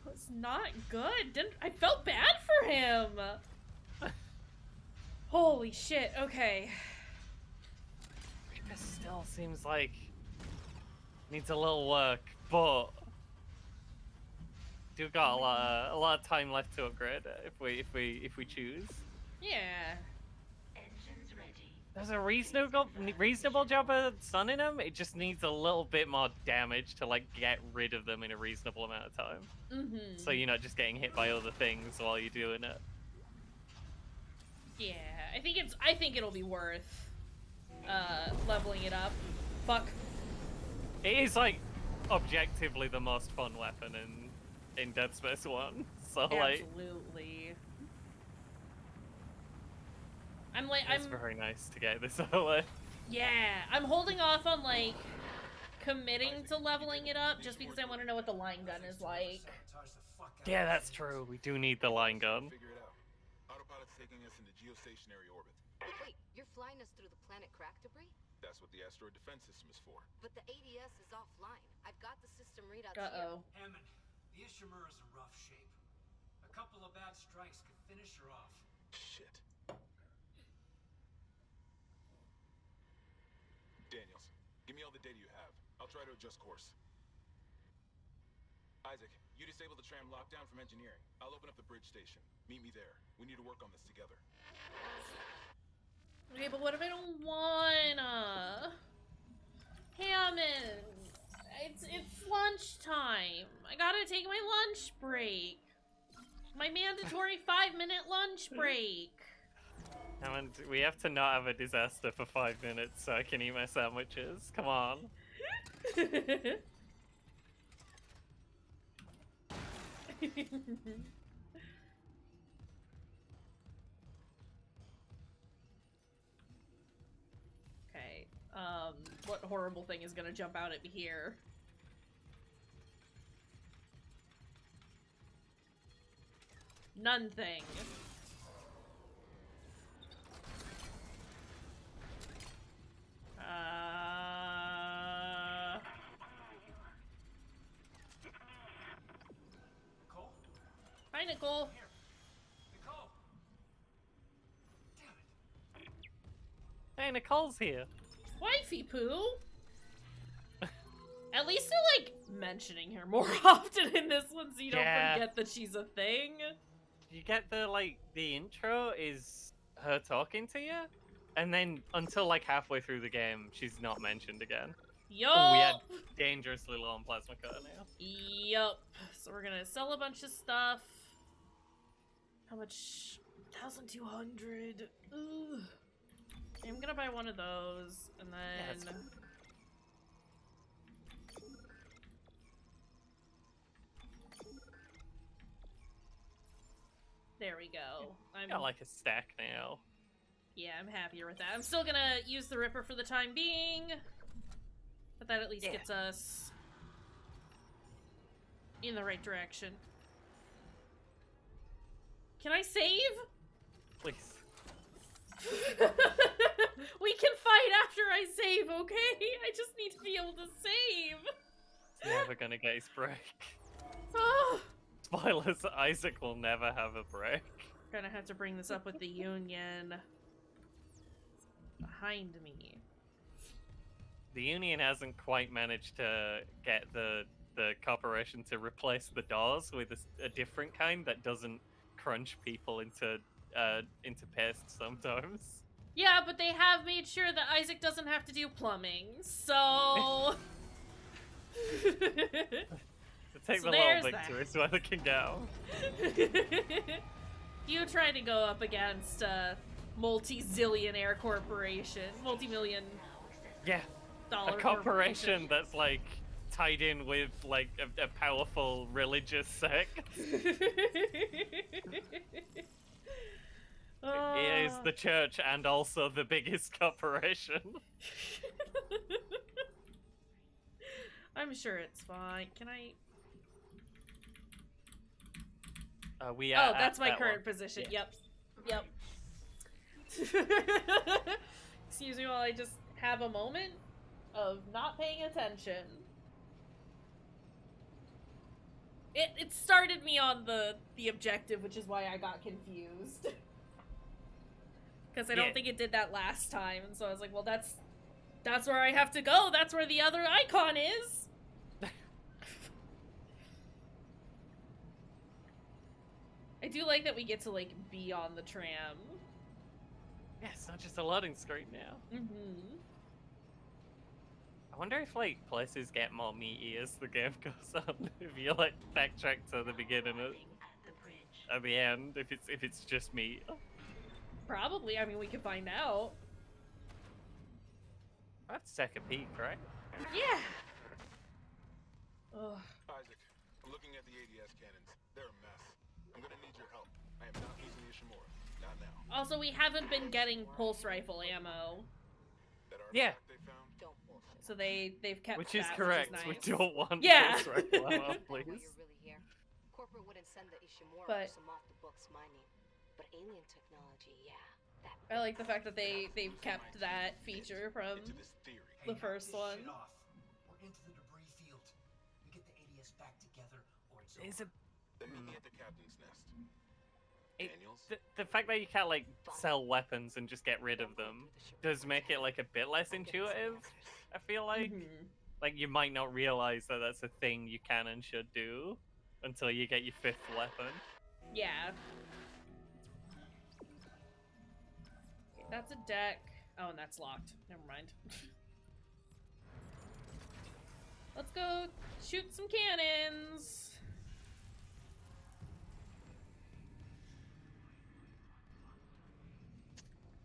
Was not good. I felt bad for him. Holy shit. Okay. Reaper still seems like needs a little work, but do got a lot of time left to upgrade it if we choose. Yeah. Engines ready. There's a reasonable job of stunning them. It just needs a little bit more damage to like get rid of them in a reasonable amount of time. Mm-hmm. So you're not just getting hit by other things while you're doing it. Yeah. I think it'll be worth leveling it up. Fuck. It is like objectively the most fun weapon in Dead Space 1. So like Absolutely. I'm it's very nice to get this early. yeah, I'm holding off on like committing to leveling it up just because I want to know what the line gun is like. Sabotage the fuck out Yeah, of that's this. true. We do need the line gun. Figure it out. Autopilot's taking us into geostationary orbit. Wait, you're flying us through the planet crack debris? That's what the asteroid defense system is for. But the ADS is offline. I've got the system readouts Uh-oh. Hammond, the Kayshurrr is in rough shape. A couple of bad strikes could finish her off. Shit. Daniels, give me all the data you have. I'll try to adjust course. Isaac, you disable the tram lockdown from engineering. I'll open up the bridge station. Meet me there. We need to work on this together. Okay, but what if I don't wanna? Hammond, it's lunchtime. I gotta take my lunch break. My mandatory 5-minute lunch break. And we have to not have a disaster for 5 minutes so I can eat my sandwiches. Come on. Okay, what horrible thing is gonna jump out at me here? None thing. Nicole? Hi, Nicole. Here. Nicole! Damn it. Hey, Nicole's here. Wifey poo. At least they're like mentioning her more often in this one, so you don't Yeah. forget that she's a thing. You get the intro is her talking to you, and then until like halfway through the game, she's not mentioned again. Yup. Oh, we had dangerously low on plasma cut now. Yup. So we're gonna sell a bunch of stuff. How much? 1,200. Ugh. I'm gonna buy one of those, and then. that's There we go. I'm Got like a stack now. yeah, I'm happier with that. I'm still gonna use the Ripper for the time being, but that at least Yeah. gets us in the right direction. Can I save? Please. We can fight after I save, okay? I just need to be able to save. He's never gonna get his break. Oh, Spoilers, Isaac will never have a break. gonna have to bring this up with the Union behind me. The Union hasn't quite managed to get the corporation to replace the doors with a different kind that doesn't crunch people into paste sometimes. Yeah, but they have made sure that Isaac doesn't have to do plumbing, so... Take So the little there's victories where they can go. You try to go up against a multi-zillionaire corporation, multi-million Yeah, dollar a corporation that's like tied in with like a powerful religious sect. It is the church and also the biggest corporation. I'm sure it's fine. Can I? We Oh, are that's at my that current one. position. Yeah. Yep. Excuse me while I just have a moment of not paying attention. It started me on the objective, which is why I got confused. Because I don't Yeah. think it did that last time, and so I was like, well, that's where I have to go. That's where the other icon is. I do like that we get to like be on the tram. Yeah, it's not just a loading screen now. Mm-hmm. I wonder if like places get more meaty as the game goes on. If you like backtrack to the beginning at the end, if it's just meat. Probably. I mean, we could find out. Let's take a peek, right? Yeah. Ugh. Isaac, I'm looking at the ADS cannons. They're a mess. I'm gonna need your help. I am not using the Ishimura. Not now. Also, we haven't been getting pulse rifle ammo. That artifact Yeah. they found? Don't bullshit. So they've kept Which is that, correct. Which is We nice. don't want Yeah. this requiem, Why you're please. really here. Corporate wouldn't send the Ishimura But- for some off the books mining. But alien technology, yeah. That I like the fact that they've kept that feature from Into this theory. Hey, the first knock this one. shit off. We're into the debris field. We get the ADS back together, or it's It's over. Then meet me at the captain's nest. It- Daniels? the fact that you can't like sell weapons and just get rid of them does make it like a bit less intuitive. I feel like Mhm. like you might not realize that that's a thing you can and should do until you get your 5th weapon. Yeah. That's a deck. Oh, and that's locked. Never mind. Let's go shoot some cannons.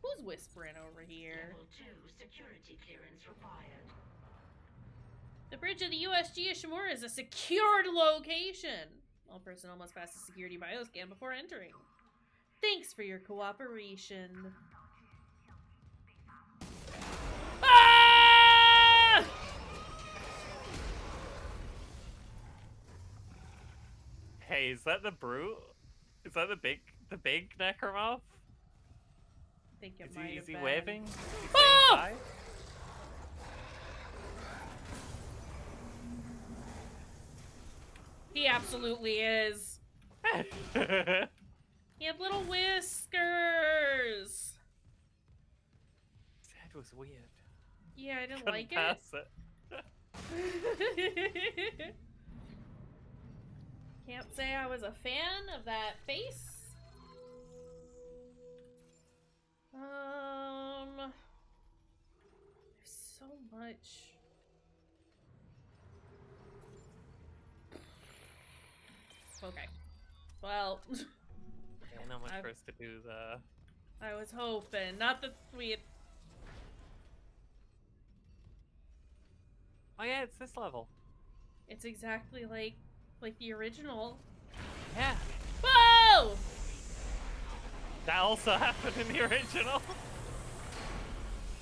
Who's whispering over here? Level 2 security clearance required. The bridge of the USG Ishimura is a secured location. All personnel must pass the security bioscan before entering. Thanks for your cooperation. Ah! Hey, is that the brute? Is that the big necromoth? I think it Is might he, have is he been. waving? Is he Oh! saying He absolutely is. hi? He had little whiskers. His head was weird. Yeah, I didn't Couldn't like pass it. it. Can't say I was a fan of that face. There's so much. Okay. Well, Yeah, not much I've- for us to do there. I was hoping. Not that we had. Oh yeah, it's this level. It's exactly like the original. Yeah. Whoa! That also happened in the original.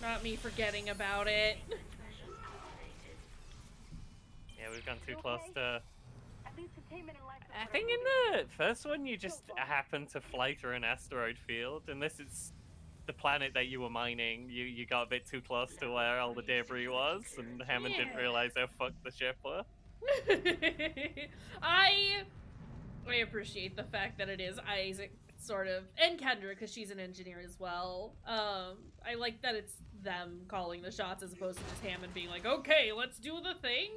Not me forgetting about it. Pressures calculated. Yeah, we've gone too close to... At least containment and life I support think are in moving. the first one you just happen to fly through an asteroid field, and this is the planet that you were mining. You got a bit too close to where all the debris was, and Hammond didn't Yeah. realize how fucked the ship were. I appreciate the fact that it is Isaac, sort of, and Kendra, because she's an engineer as well. I like that it's them calling the shots as opposed to just Hammond being like, okay, let's do the thing.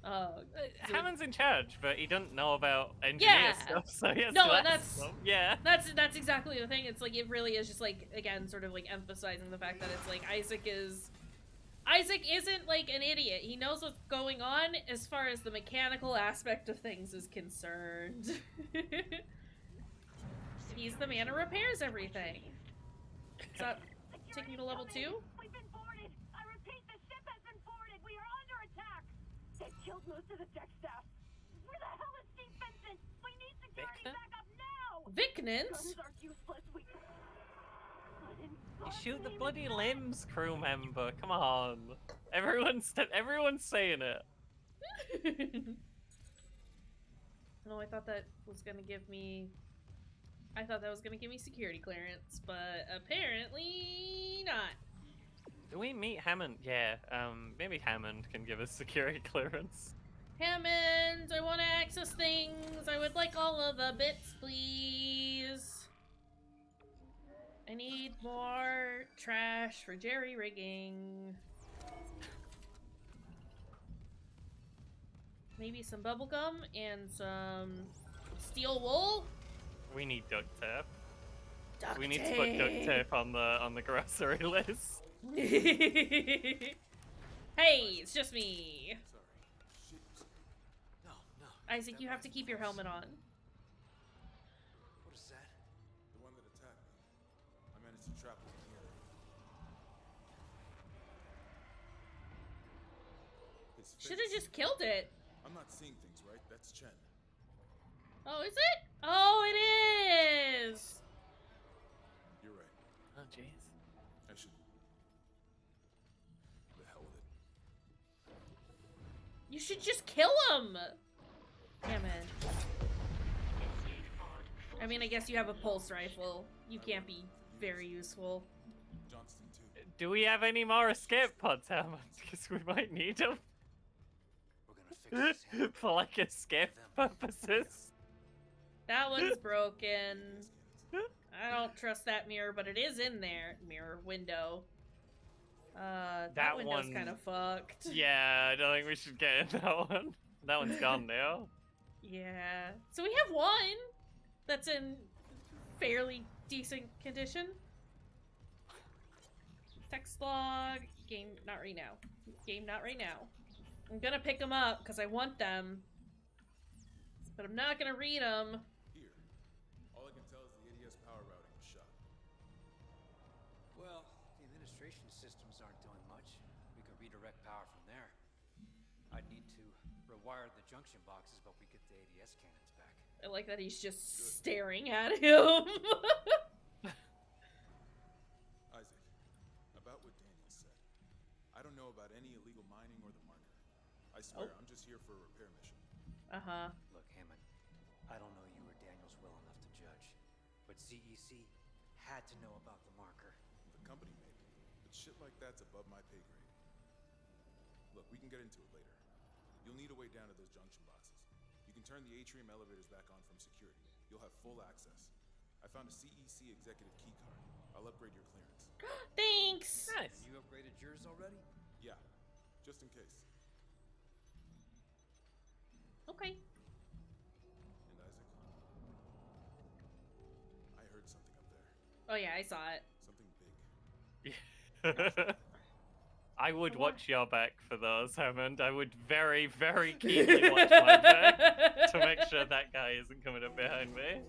So- Hammond's in charge, but he doesn't know about engineer Yeah. stuff, so he has No, to and ask them. Yeah. That's exactly the thing. It's like, it really is just like, again, sort of like emphasizing the fact that it's like Isaac isn't like an idiot. He knows what's going on as far as the mechanical aspect of things is concerned. He's the man who repairs everything. Is that taking you to level 2? We've been boarded. I repeat, the ship has been boarded. We are under attack. They've killed most of the deck staff. Where the hell is Steve Vincent? We need security Victor? backup now. Vicnance? Guns are useless. We. You shoot the bloody limbs, crew member. Come on. Everyone's saying it. No, I thought that was gonna give me security clearance, but apparently not. Do we meet Hammond? Yeah, maybe Hammond can give us security clearance. Hammond, I want to access things. I would like all of the bits, please. I need more trash for jerry rigging. Maybe some bubblegum and some steel wool. We need duct tape. Duct We need to put duct tape on the grocery list. Hey, it's just me. Sorry. Shit. No, no. Isaac, you have to keep your helmet on. What is that? The one that attacked me. I managed to trap him together. His Should have face. just killed it. I'm not seeing things, right? That's Chen. Oh, is it? Oh, it is. You're right. Oh, jeez. I should. The hell with it. You should just kill him! Damn it. I mean, I guess you have a pulse rifle. You can't be very useful. Johnston too. Do we have any more escape pods, Hammond? Because we might need them We're gonna fix this. Hammond. for like escape purposes. That one's broken. I don't trust that mirror, but it is in there. Mirror window. That window's one- kind of fucked. Yeah, I don't think we should get in that one. That one's gone now. Yeah. So we have one that's in fairly decent condition. Text log. Game not right now. Game not right now. I'm gonna pick them up because I want them. But I'm not gonna read them. Here. All I can tell is the ADS power routing was shot. Well, the administration systems aren't doing much. We could redirect power from there. I'd need to rewire the junction boxes, but we get the ADS cannons back. I like that he's just staring at him. Isaac, about what Daniel said. I don't know about any illegal mining or the marker. I swear, I'm just here for a repair mission. Uh-huh. Look, Hammond, I don't know you or Daniels well enough to judge, but CEC had to know about the marker. The company maybe, but shit like that's above my pay grade. Look, we can get into it later. You'll need a way down to those junction boxes. You can turn the atrium elevators back on from security. You'll have full access. I found a CEC executive key card. I'll upgrade your clearance. Thanks! Nice. You upgraded yours already? Yeah, just in case. Okay. And Isaac, I heard something up there. Oh yeah, I saw it. Something big. I would What? watch your back for those, Hammond. I would very, very keenly watch my back to make sure that guy isn't coming up behind me.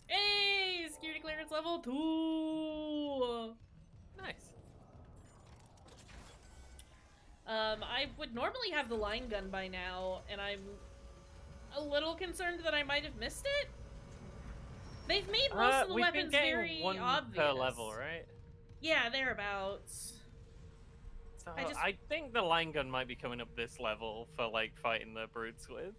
Hey! Security clearance level 2! Nice. I would normally have the line gun by now, and I'm a little concerned that I might have missed it. They've made most of the we've been weapons getting very one obvious. per level, right? Yeah, thereabouts. So I just- I think the line gun might be coming up this level for like fighting the brutes with.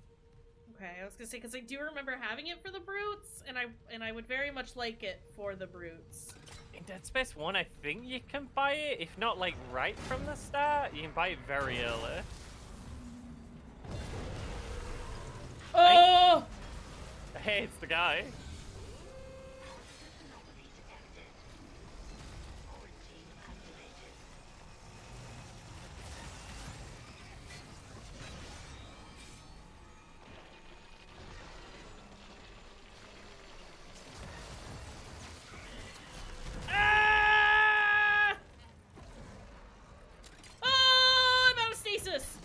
Okay, I was gonna say, because I do remember having it for the brutes, and I would very much like it for the brutes. In Dead Space 1, I think you can buy it. If not, like, right from the start, you can buy it very early. Oh! Hey, it's the guy. Ah! Oh, I'm out of stasis!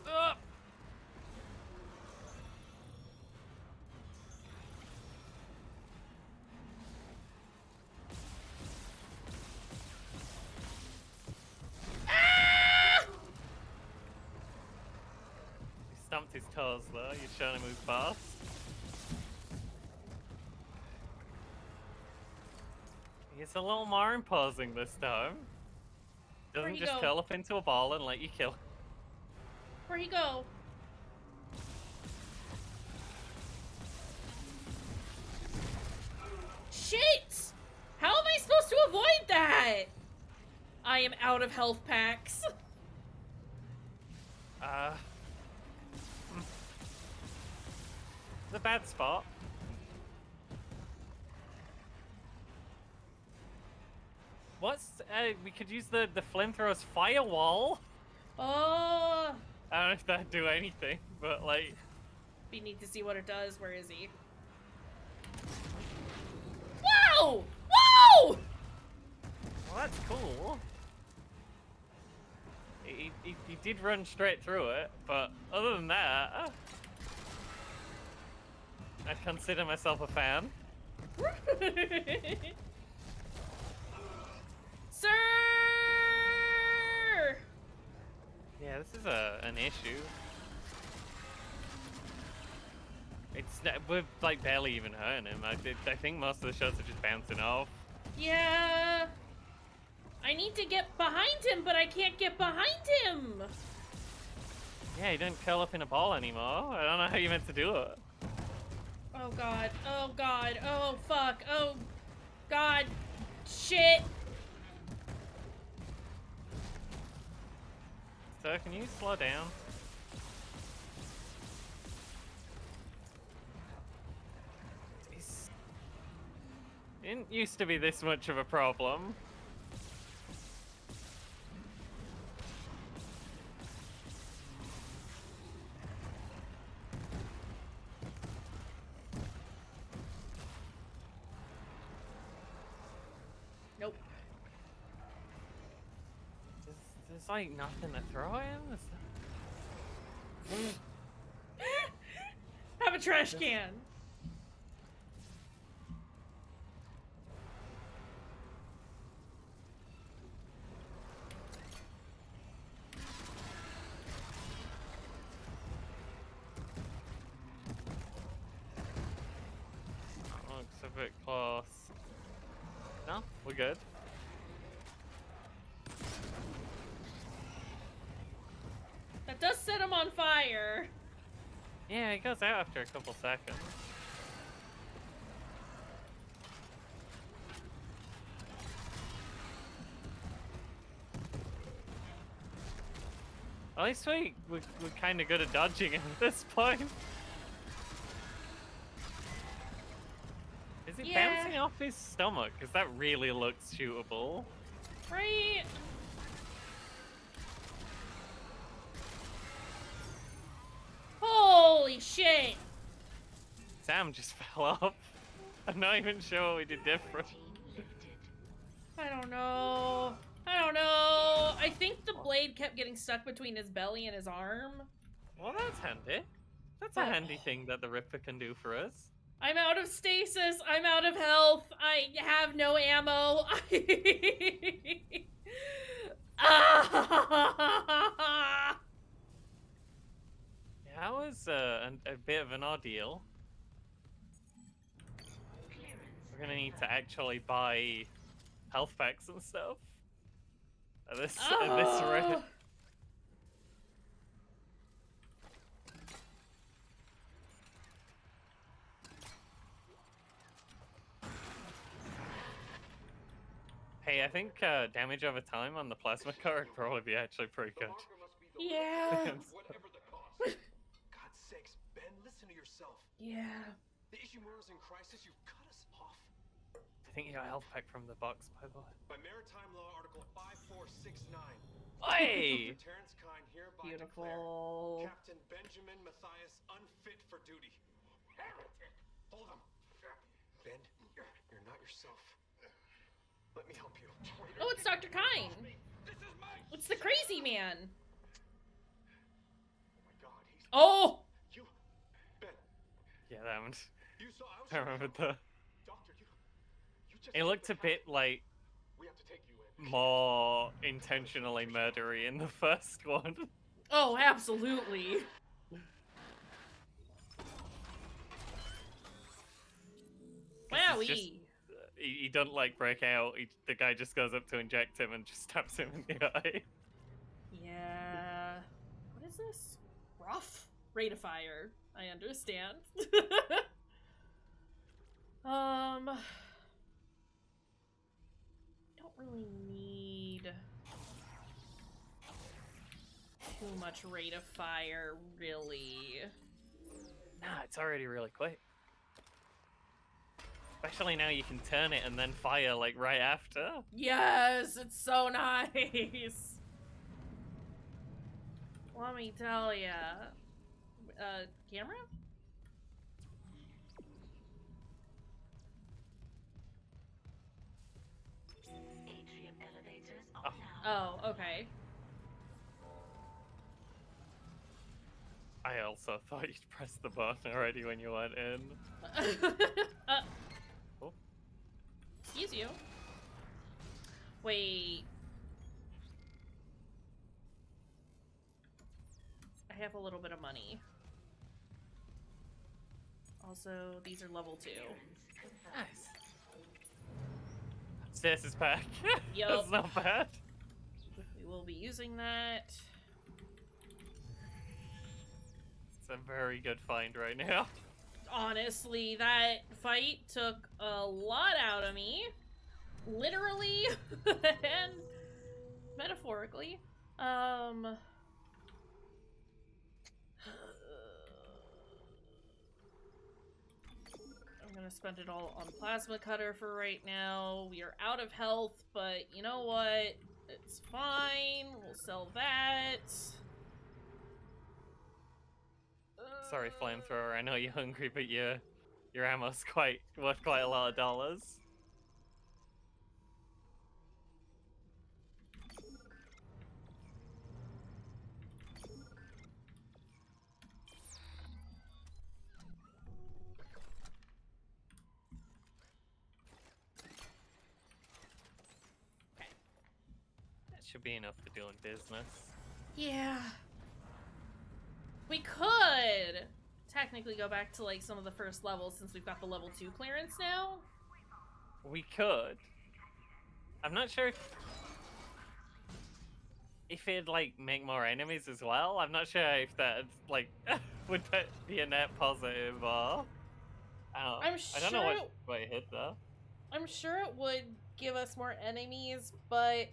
Ah! He stumped his toes, though. You're showing him who's boss. He's a little more imposing this time. Where'd Doesn't he just go? curl up into a ball and let you kill him. Where'd he go? Shit! How am I supposed to avoid that? I am out of health packs. It's a bad spot. We could use the flamethrower's firewall. Oh, I don't know if that'd do anything, but like, we need to see what it does. Where is he? Whoa! Whoa! well, that's cool. He did run straight through it, but other than that, I'd consider myself a fan. Sir! Yeah, this is an issue. We're like barely even hurting him. I think most of the shots are just bouncing off. Yeah. I need to get behind him, but I can't get behind him! Yeah, you didn't curl up in a ball anymore. I don't know how you meant to do it. Oh god, oh god, oh fuck, oh god, shit! Sir, can you slow down? It's... Didn't used to be this much of a problem. Nope. There's like nothing to throw him. Have a trash can! Looks a bit close. No, we're good. That does set him on fire. Yeah, he goes out after a couple seconds. At least we're kind of good at dodging him at this point. Is it Yeah. bouncing off his stomach? Because that really looks shootable. Right? Holy shit! Sam just fell off. I'm not even sure what we did different. I don't know. I don't know. I think the blade kept getting stuck between his belly and his arm. Well, that's handy. That's a handy thing that the Ripper can do for us. I'm out of stasis. I'm out of health. I have no ammo. Ah! Yeah, that was a bit of an ordeal. We're gonna need to actually buy health packs and stuff. At this rate. Hey, I think damage over time on the plasma car would probably be actually pretty good. Yeah. Whatever the cost. God's sakes, Ben, listen to yourself. Yeah. The Ishimura's in crisis. You've cut us off. I think you got a health pack from the box, by the way. By Maritime Law Article 5469. Hey! Terrence Kine hereby Beautiful. declare Captain Benjamin Matthias unfit for duty. Heretic! Hold him. Ben, you're not yourself. Let me help you. Oh, it's Dr. Kine. It's the crazy man. Oh my God, he's Oh! you. Ben, Yeah, that one. you saw I remember the. Doctor, you just It looked a bit like we have to take you in. more intentionally murdery in the first one. Oh, absolutely. It's just- he doesn't like break out. The guy just goes up to inject him and just stabs him in the eye. Yeah. What is this? Rough rate of fire. I understand. Don't really need too much rate of fire, really. Nah, it's already really quick. Especially now you can turn it and then fire like right after. Yes, it's so nice. Let me tell ya. Camera? Atrium elevators are now. Oh, okay. I also thought you'd press the button already when you went in. Oh. Excuse you. Wait. I have a little bit of money. Also, these are level 2. Nice. Stasis pack. Yup. That's not bad. We will be using that. It's a very good find right now. Honestly, that fight took a lot out of me. Literally and metaphorically. I'm gonna spend it all on Plasma Cutter for right now. We are out of health, but you know what? It's fine. We'll sell that. Sorry, flamethrower. I know you're hungry, but your ammo's worth quite a lot of dollars. That should be enough for doing business. Yeah. We could technically go back to like some of the first levels since we've got the level 2 clearance now. We could. I'm not sure if it'd like make more enemies as well. I'm not sure if that like would be a net positive or I don't know what way hit though. I'm sure it would give us more enemies, but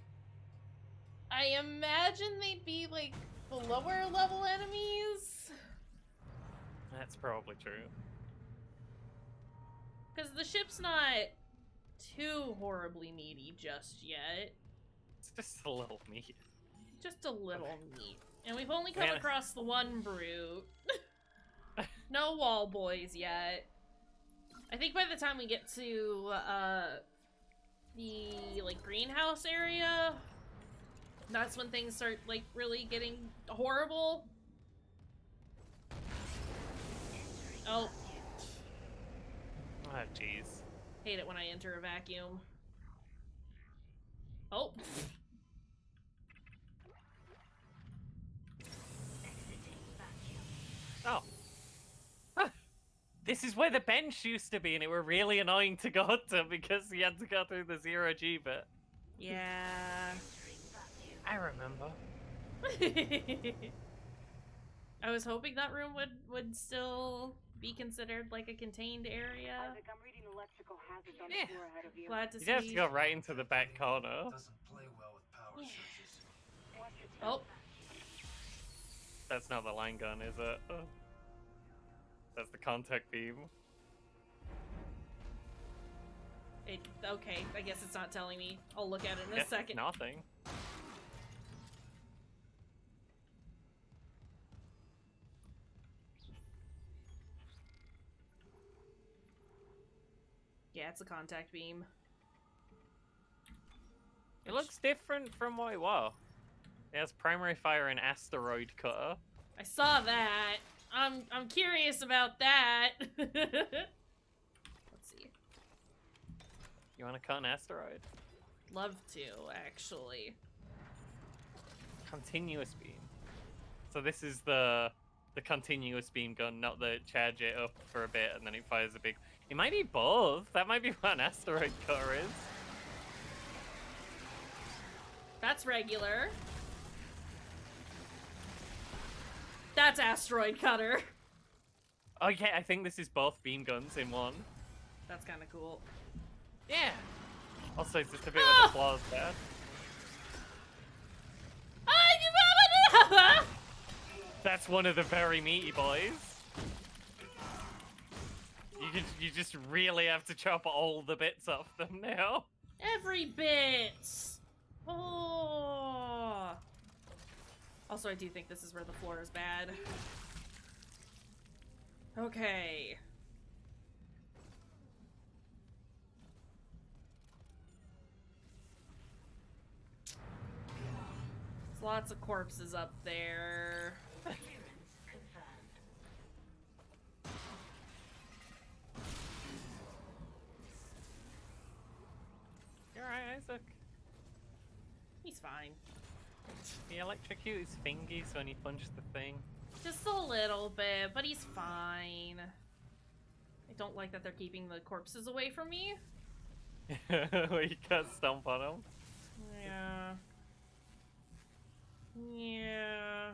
I imagine they'd be like the lower level enemies. That's probably true. Because the ship's not too horribly meaty just yet. It's just a little meat. Just a little meat. And we've only come Man. across the one brute. No wall boys yet. I think by the time we get to the like greenhouse area, that's when things start like really getting horrible. Oh. Oh jeez. Hate it when I enter a vacuum. Oh. Oh. Huh. This is where the bench used to be, and it were really annoying to go to because you had to go through the 0G bit. Yeah. I remember. I was hoping that room would still be considered like a contained area. Isaac, I'm reading electrical hazards on Yeah. the floor ahead of you. Glad to You have to see. go right into the back corner. Doesn't play well with power Yeah. surges. Watch your step. Oh, That's not the line gun, is it? Oh. That's the contact beam. okay. I guess it's not telling me. I'll look at it in a Yeah, second. nothing. Yeah, it's a contact beam. It looks different from what it was. It has primary fire and asteroid cutter. I saw that. I'm curious about that. Let's see. You want to cut an asteroid? Love to, actually. Continuous beam. So this is the continuous beam gun, not the charge it up for a bit and then it fires a big... It might be both. That might be what an asteroid cutter is. That's regular. That's asteroid cutter. Oh yeah, I think this is both beam guns in one. That's kind of cool. Yeah. Also, it's just a bit Oh! with the flaws there. That's one of the very meaty boys. You just really have to chop all the bits off them now. Every bit. Oh. Also, I do think this is where the floor is bad. Okay. There's lots of corpses up there. You're right, Isaac. He's fine. He electrocute his fingies when he punched the thing. Just a little bit, but he's fine. I don't like that they're keeping the corpses away from me. We can't stomp on him. Yeah. Yeah.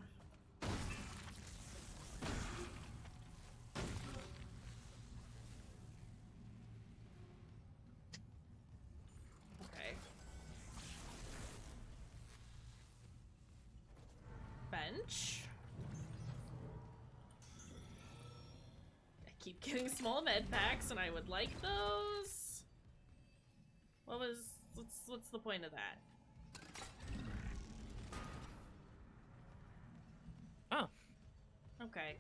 Okay. Bench. I keep getting small med packs, and I would like those. What's the point of that? Oh. Okay.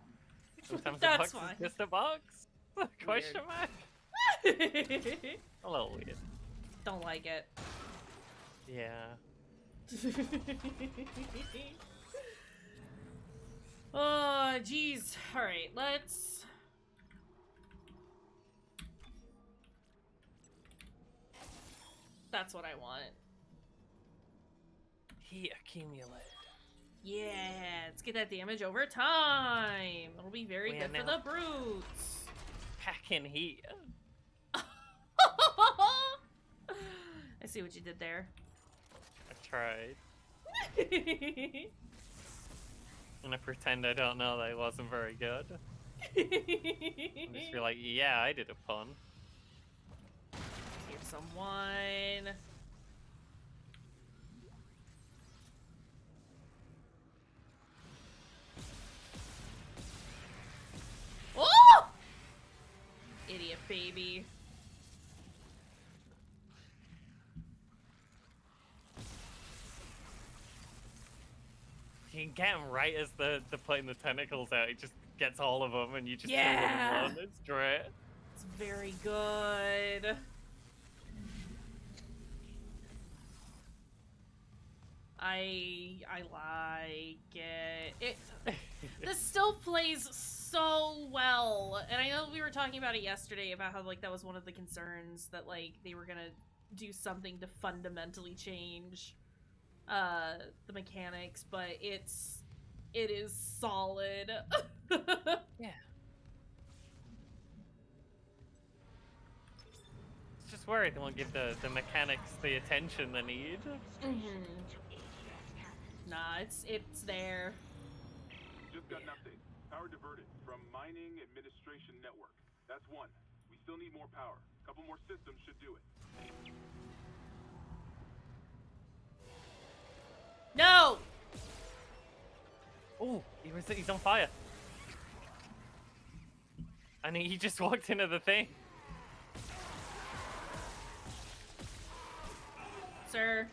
Sometimes That's a box fine. is just a box? Question mark? A little weird. Don't like it. Yeah. Oh, jeez. Alright, let's... That's what I want. He accumulated. Yeah, let's get that damage over time. It'll be very We good are for now- the brutes. Packing heat. I see what you did there. I tried. I'm gonna pretend I don't know that it wasn't very good. And just be like, yeah, I did a pun. Here's some wine. Oh! Idiot baby. You can get him right as they're putting the tentacles out. It just gets all of them, and you just kill Yeah. them in one. It's great. It's very good. I like it. This still plays so well, and I know we were talking about it yesterday about how like that was one of the concerns that like they were gonna do something to fundamentally change the mechanics, but it is solid. Yeah. It's just worried they won't give the mechanics the attention they need. Nah, it's there. Just got an update. Power diverted from Mining Administration Network. That's one. We still need more power. A couple more systems should do it. No! Oh, he's on fire. And he just walked into the thing. Sir.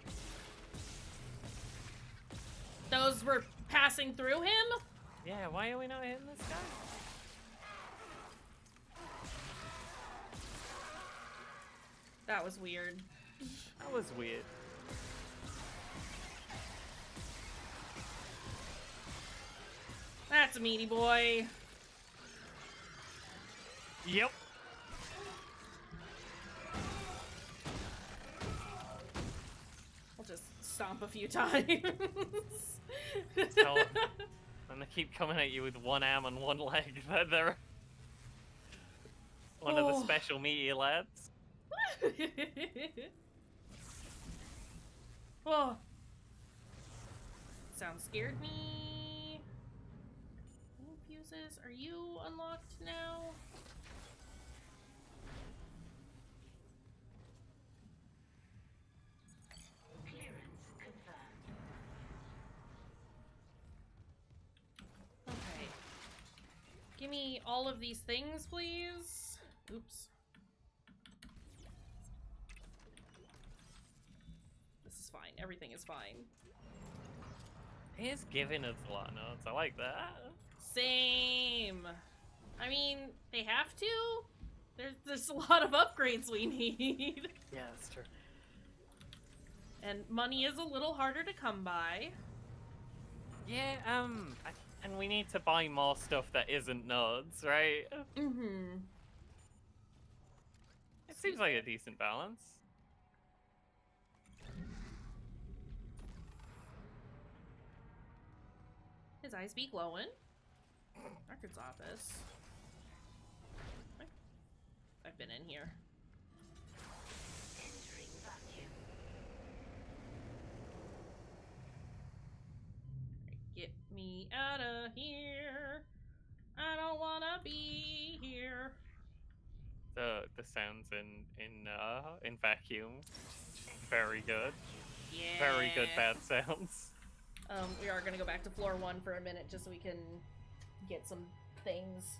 Those were passing through him? Yeah, why are we not hitting this guy? That was weird. That was weird. That's a meaty boy. Yep. I'll just stomp a few times. So, and they keep coming at you with one arm and one leg. They're one of the special meaty lads. Oh. Sound scared me. Fuses, are you unlocked now? Clearance confirmed. Okay. Give me all of these things, please. Oops. This is fine. Everything is fine. He is giving us a lot of notes. I like that. Same. I mean, they have to. There's a lot of upgrades we need. Yeah, that's true. And money is a little harder to come by. Yeah, and we need to buy more stuff that isn't nodes, right? Mm-hmm. It seems like a decent balance. His eyes be glowing. Records office. I've been in here. me out of here. I don't wanna be here. The sounds in vacuum, very good. Yeah. Very good bad sounds. We are gonna go back to floor 1 for a minute just so we can get some things.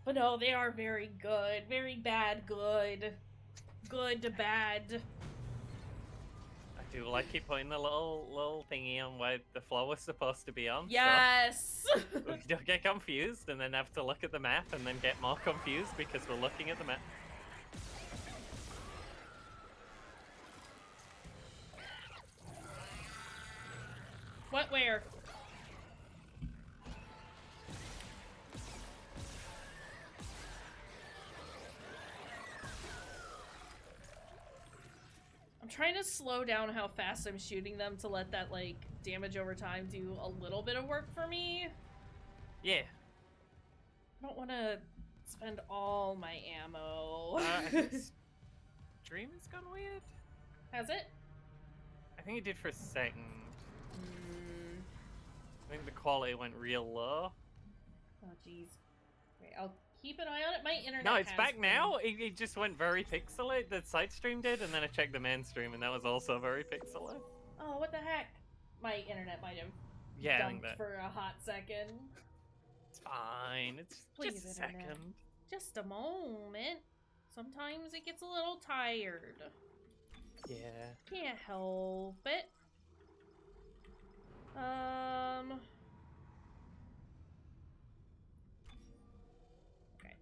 But no, they are very good. Very bad good. Good to bad. I do like you putting the little thingy on where the floor was supposed to be on. Yes! So we don't get confused and then have to look at the map and then get more confused because we're looking at the map. What, where? I'm trying to slow down how fast I'm shooting them to let that, like, damage over time do a little bit of work for me. Yeah. I don't want to spend all my ammo. Stream has gone weird. Has it? I think it did for a second. I think the quality went real low. Oh, jeez. Okay, I'll keep an eye on it. My internet No, it's has back been- now. It just went very pixelated. The side stream did, and then I checked the main stream, and that was also very pixelated. Oh, what the heck? My internet might have Yeah, I think dumped that. for a hot second. It's fine. It's Please, just a internet. second. Just a moment. Sometimes it gets a little tired. Yeah. Can't help it. Okay.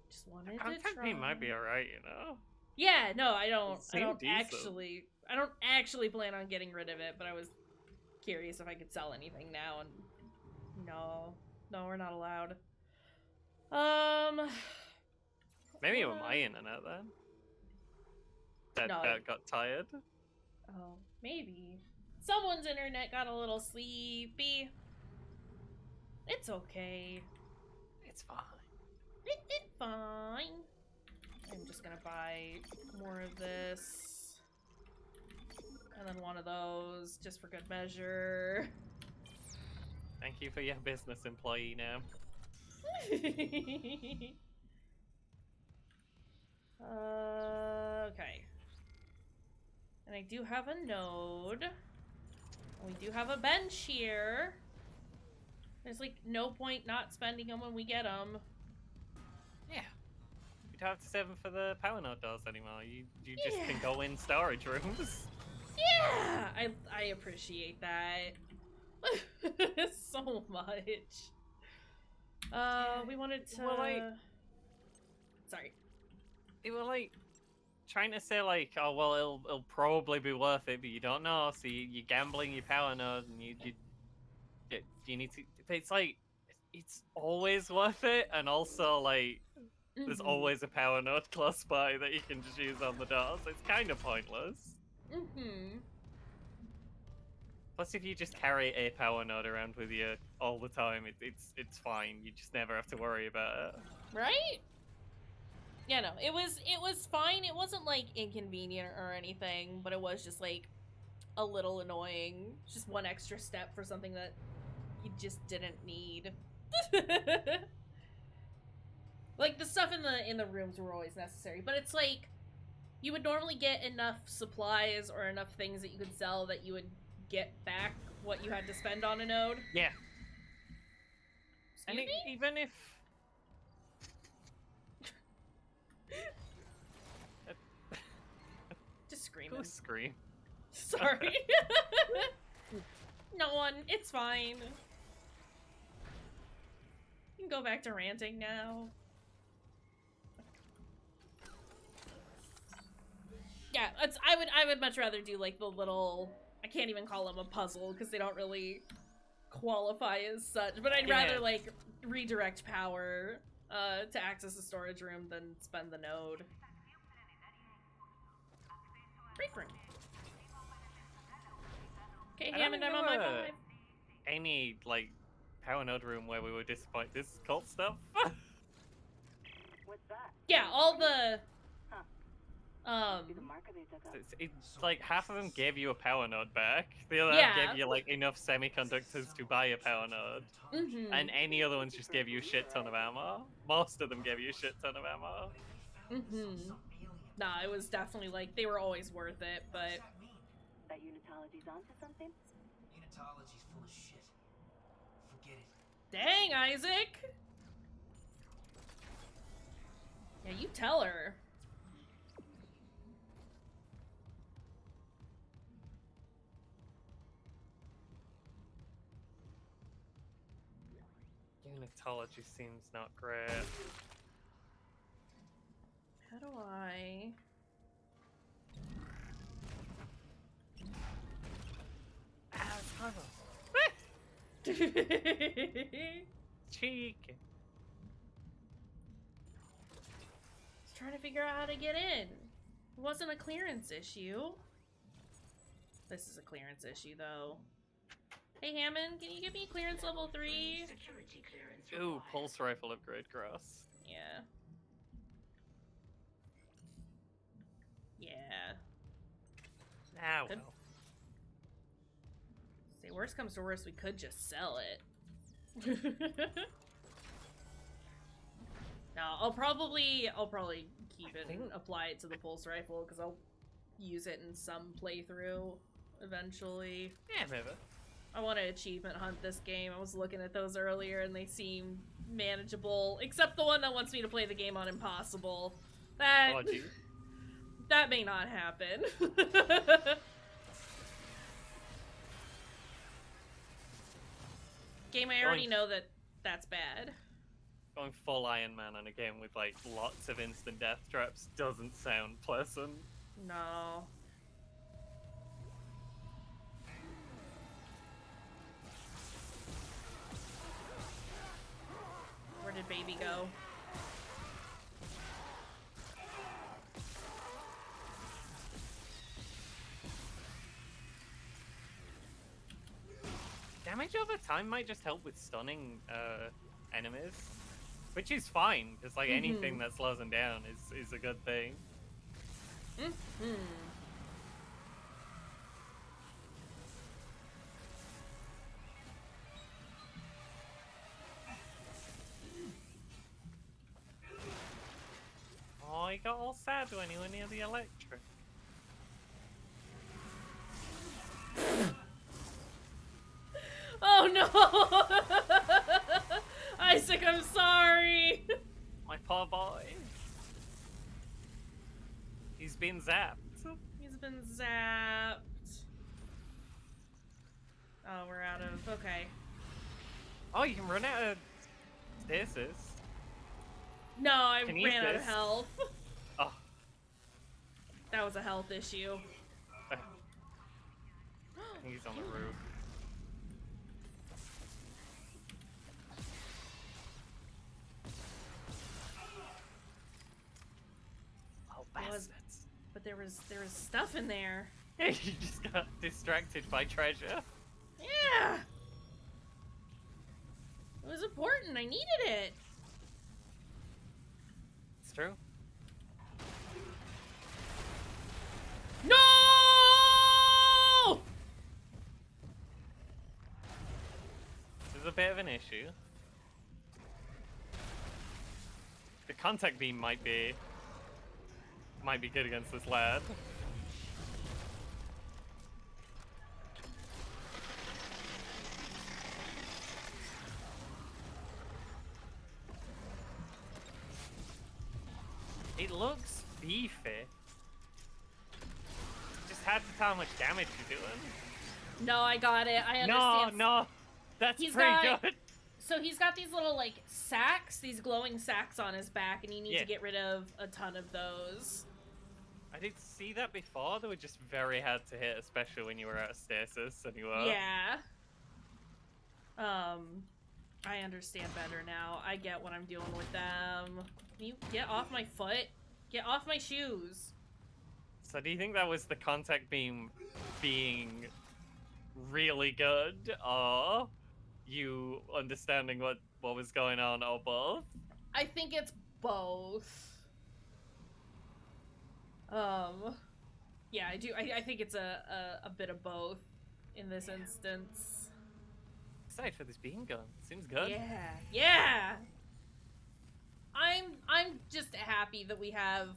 Just wanted I'm to thinking try. he might be alright, you know? Yeah, no, I don't seemed decent. I don't actually plan on getting rid of it, but I was curious if I could sell anything now, and no, we're not allowed. Maybe it was my internet then. No, That got tired. oh, maybe. Someone's internet got a little sleepy. It's okay. It's fine. It's fine. I'm just gonna buy more of this. And then one of those, just for good measure. Thank you for your business employee now. Okay. And I do have a node. We do have a bench here. There's like no point not spending them when we get them. Yeah. You don't have to save them for the power node doors anymore. You just can Yeah. go in storage rooms. Yeah! I appreciate that. So much. We wanted to... Well, Sorry. They were like trying to say like, oh well, it'll probably be worth it, but you don't know. So you're gambling your power node, and you need to. It's like it's always worth it, and also like there's Mhm. always a power node close by that you can just use on the doors. It's kind of pointless. Mm-hmm. Plus, if you just carry a power node around with you all the time, it's fine. You just never have to worry about it. Right? Yeah, no, it was fine. It wasn't like inconvenient or anything, but it was just like a little annoying. Just one extra step for something that you just didn't need. Like the stuff in the rooms were always necessary, but it's like you would normally get enough supplies or enough things that you could sell that you would get back what you had to spend on a node. Yeah. Excuse me? Even if Just screaming. go scream. Sorry. No one. It's fine. You can go back to ranting now. Yeah, I would much rather do like the little, I can't even call them a puzzle because they don't really qualify as such, but I'd rather like redirect power to access a storage room than spend the node. Break room. Okay, I don't Hammond, think I'm on there my were 5. any like power node room where we were disappointed this cult stuff. What's that? Yeah, all the... The marker they dug up. It's like half of them gave you a power node back. The other Yeah. half gave you like enough semiconductors to buy a power node. Mm-hmm. And any other ones just gave you a shit ton of ammo. Most of them gave you a shit ton of ammo. Mm-hmm. Nah, it was definitely like they were always worth it, but That unitology's onto something? Unitology's full of shit. Forget it. dang, Isaac. Yeah, you tell her. Unitology seems not great. How do I? Ah, it's horrible. Cheek. Just trying to figure out how to get in. It wasn't a clearance issue. This is a clearance issue, though. Hey, Hammond, can you give me clearance level 3? Security clearance Ooh, required. pulse rifle upgrade cross. Yeah. Yeah. Ah, Good. well. Say, worst comes to worst, we could just sell it. No, I'll probably keep it and apply it to the pulse rifle because I'll use it in some playthrough eventually. Yeah, maybe. I want to achievement hunt this game. I was looking at those earlier and they seem manageable, except the one that wants me to play the game on impossible. That Oh, gee. that may not happen. Game, I already know that that's bad. Going full Iron Man on a game with like lots of instant death traps doesn't sound pleasant. No. Where did baby go? Damage over time might just help with stunning enemies, which is fine because like anything that slows them down is a good thing. Oh, he got all sad when he went near the electric. Oh no! Isaac, I'm sorry! My poor boy. He's been zapped. He's been zapped. Oh, we're out of... okay. Oh, you can run out of stasis. No, I Can you ran out of this? health. Oh. That was a health issue. He's on the roof. Oh, bastards. But there was stuff in there. You just got distracted by treasure. Yeah! It was important. I needed it. It's true. No! This is a bit of an issue. The contact beam might be good against this lad. It looks beefy. Just had to tell how much damage you're doing. No, I got it. I No, understand. no. That's He's pretty got- good. So he's got these little, like, sacks, these glowing sacks on his back, and you need Yeah. to get rid of a ton of those. I did see that before. They were just very hard to hit, especially when you were out of stasis and you were. Yeah. I understand better now. I get what I'm doing with them. Can you get off my foot? Get off my shoes. So do you think that was the contact beam being really good, or you understanding what was going on, or both? I think it's both. Yeah, I do. I think it's a bit of both in this instance. Excited for this beam gun. Seems good. Yeah, yeah. I'm just happy that we have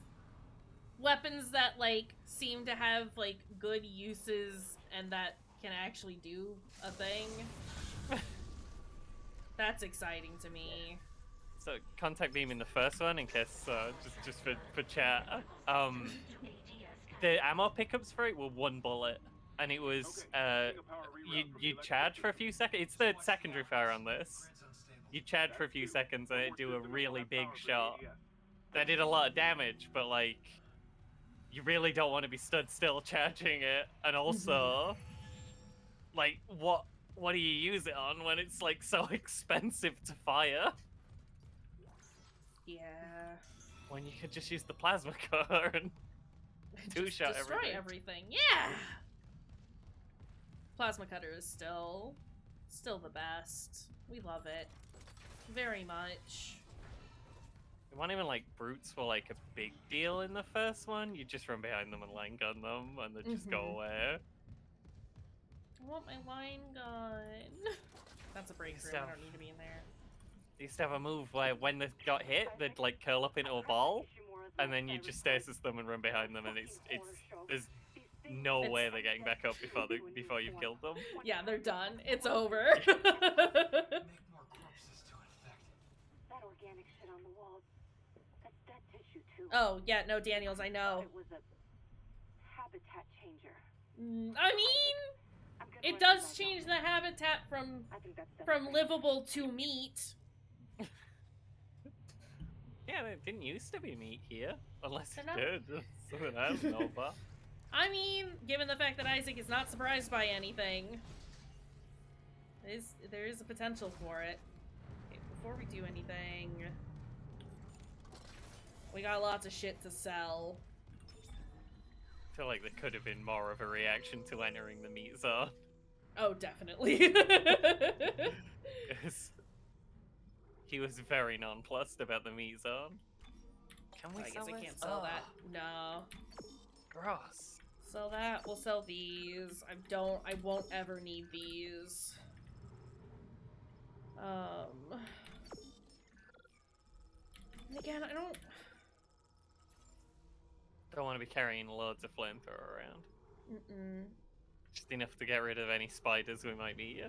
weapons that like seem to have like good uses and that can actually do a thing. That's exciting to me. So contact beam in the first one, in case just for chat. The ammo pickups for it were 1 bullet, and it was you charge for a few seconds. It's the secondary fire on this. You charge for a few seconds and it do a really big shot. That did a lot of damage, but like you really don't want to be stood still charging it, and also like what do you use it on when it's like so expensive to fire? Yeah. When you could just use the plasma core and two-shot destroy everything. Yeah. Plasma cutter is still the best. We love it very much. It wasn't even like brutes were like a big deal in the first one. You just run behind them and line gun them, and they just go away. I want my line gun. That's a break room. I don't need to be in there. They used to have a move where when they got hit, they'd like curl up into a ball, and then you just stasis them and run behind them, and there's no way they're getting back up before you've killed them. Yeah, they're done. It's over. Make more corpses to infect. That organic shit on the walls. That's dead tissue too. Oh, yeah, no, Daniels, I know. It was a habitat changer. I mean, it does change the habitat from livable to meat. Yeah, it didn't used to be meat here, unless it did. Something I don't know about. I mean, given the fact that Isaac is not surprised by anything, there is a potential for it. Okay, before we do anything, we got lots of shit to sell. I feel like there could have been more of a reaction to entering the meat zone. Oh, definitely. He was very nonplussed about the meat zone. Can we I sell guess I this? can't sell that. No. Gross. Sell that. We'll sell these. I won't ever need these. And again, I don't want to be carrying loads of flamethrower around. Mm-mm. Just enough to get rid of any spiders we might meet.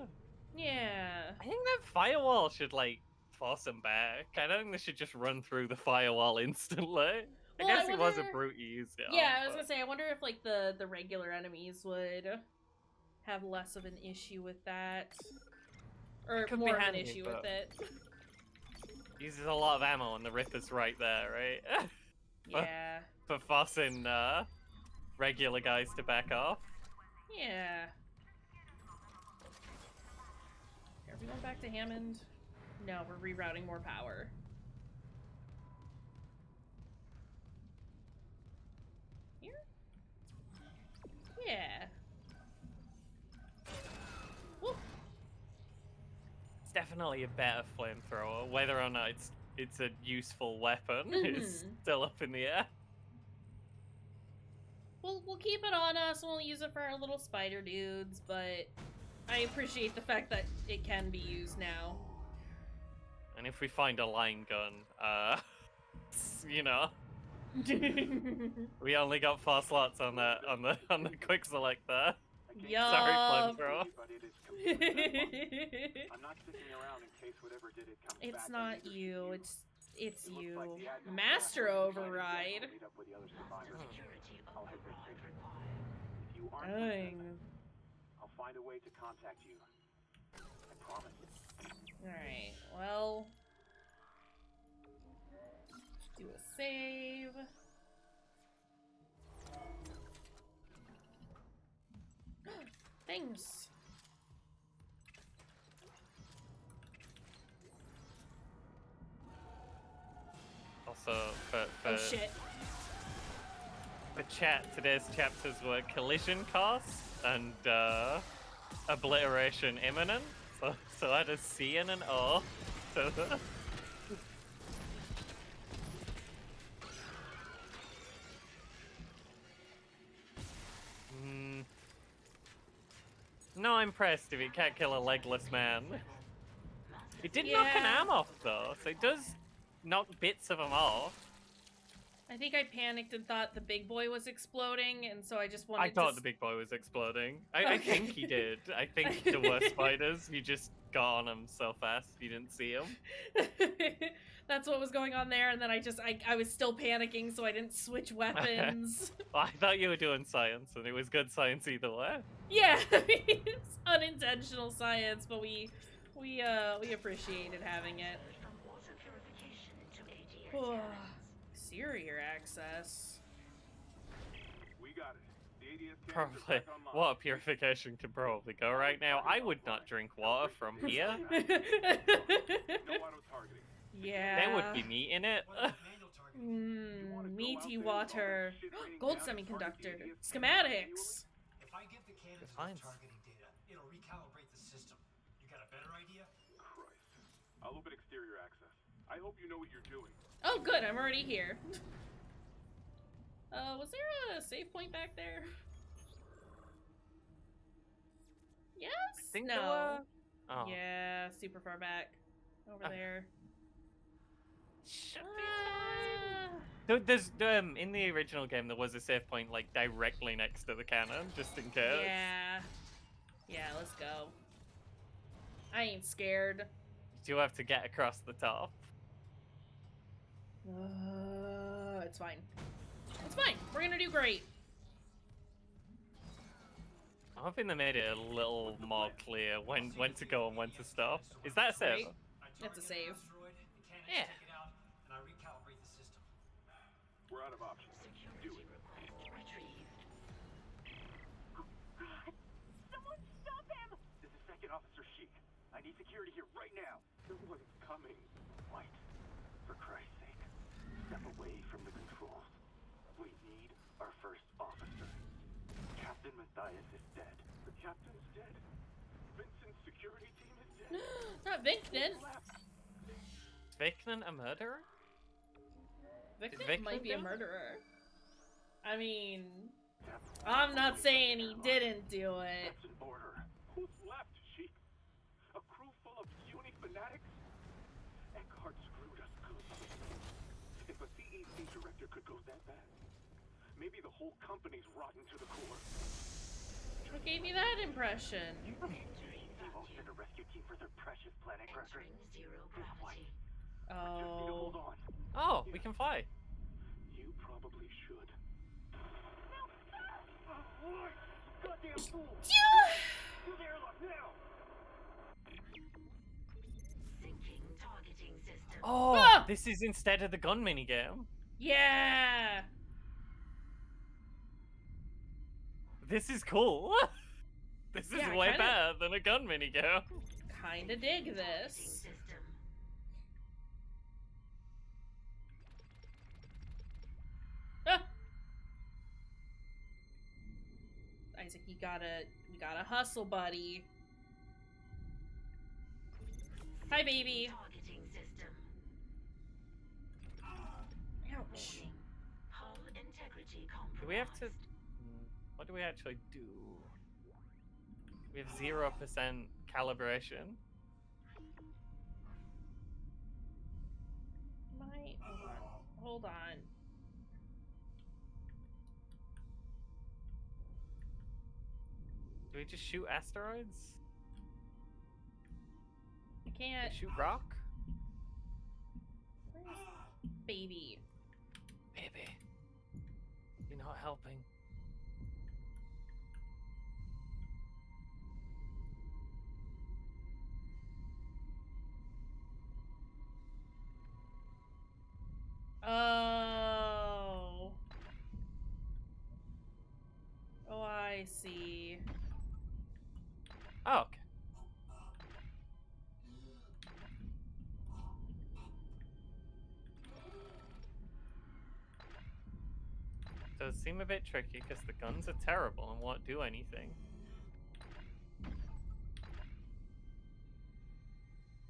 Yeah. I think that firewall should like force them back. I don't think they should just run through the firewall instantly. Well, I guess I it was a wonder- brute you used it Yeah, on, I was but- gonna say, I wonder if like the regular enemies would have less of an issue with that, or could be more of an handy, issue but- with it. Uses a lot of ammo and the Ripper's right there, right? Yeah. For forcing regular guys to back off. Yeah. Are we going back to Hammond? No, we're rerouting more power. Here? Yeah. Whoop. It's definitely a better flamethrower. Whether or not it's a useful weapon is still up in the air. We'll keep it on us and we'll use it for our little spider dudes, but I appreciate the fact that it can be used now. And if we find a line gun, you know, we only got 4 slots on the quick select there. Yup. Sorry, flamethrower. But it is completely I'm not sticking around in case whatever did it comes back. It's and not either you, you- it's It looks you. like the admin Master staff are trying to override. meet up with the other survivors. I'll head there quickly. If you aren't Dang. I'll find a way to contact you. I promise. Alright, well. Do a save. Things. Also, for Oh shit. the chat, today's chapters were collision cost and obliteration imminent. So add a C and an O to the... Not impressed if it can't kill a legless man. It did knock an Yeah. arm off though, so it does knock bits of them off. I think I panicked and thought the big boy was exploding, and so I just wanted I to... thought the big boy was exploding. I Okay. think he did. I think the worst spiders, you just got on him so fast you didn't see him. That's what was going on there, and then I was still panicking, so I didn't switch weapons. Well, I thought you were doing science, and it was good science either way. Yeah, it's unintentional science, but we appreciated having it. From water purification to ADS Exterior access. We got it. The ADS cannons are Probably. back online. Water purification could probably go right now. I would not drink water from here. No auto-targeting. Yeah. There would be meat in it. What about manual targeting? Meaty water. Gold semiconductor. Schematics. If I give the cannons Defines. targeting data, it'll recalibrate the system. You got a better idea? Christ. I'll open exterior access. I hope you know what you're doing. Oh, good. I'm already here. Was there a save point back there? Yes? I think no. there were. Oh. Yeah, super far back. Over Okay. there. Should be There's in the original game there was a save point like directly next to the cannon, just in case. Yeah. Yeah, let's go. I ain't scared. You do have to get across the top. It's fine. It's fine. We're gonna do great. I'm hoping they made it a little more clear when to go and when to stop. Is that a save? Right. I That's a target save. an asteroid, the cannons Yeah. take it out, and I recalibrate the system. We're out of options. Do Security it. request retrieved. Someone stop him! This is Second Officer Sheik. I need security here right now. No one's coming. White, for Christ's sake, step away from the controls. We need our first officer. Captain Matthias is dead. The captain's dead. Vincent's security team is dead. Not Victon. Is Viknan a murderer? Victon Victon might be a do it? murderer. I mean, I'm not saying he didn't do it. That's an order. Who's left, Sheik? A crew full of uni fanatics? Eckhart screwed us good. If a CEC director could go that bad, maybe the whole company's rotten to the core. What gave me that impression? He won't send a rescue team for their precious planet, Gregor. Entering zero This white. gravity. Just need to Oh. hold on. Oh, we can fly. You probably should. Goddamn fool! Use airlock now! Syncing targeting system. Oh, Ah! this is instead of the gun minigame. Yeah. This is cool. This is Yeah, I way kinda- better than a gun minigame. Kinda dig Targeting this. system. Ah. Isaac, you gotta hustle, buddy. Hi, baby. Targeting system. Ouch. Warning. Hull integrity compromised. Do we have to? What do we actually do? We have 0% calibration. Hold on. Do we just shoot asteroids? I Do can't. we shoot rock? Where's baby? Baby, you're not helping. Oh. Oh, I see. Oh, okay. Does seem a bit tricky because the guns are terrible and won't do anything.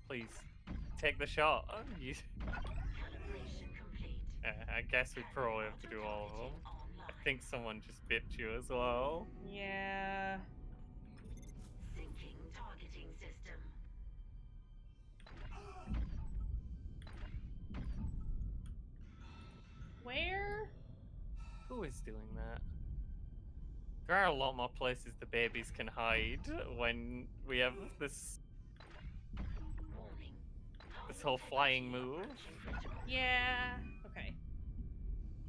Please, take the shot. Oh, you... Calibration complete. I guess we probably have to do all of them. I think someone just bipped you as well. Yeah. There are a lot more places the babies can hide when we have this whole flying move. Yeah. Okay.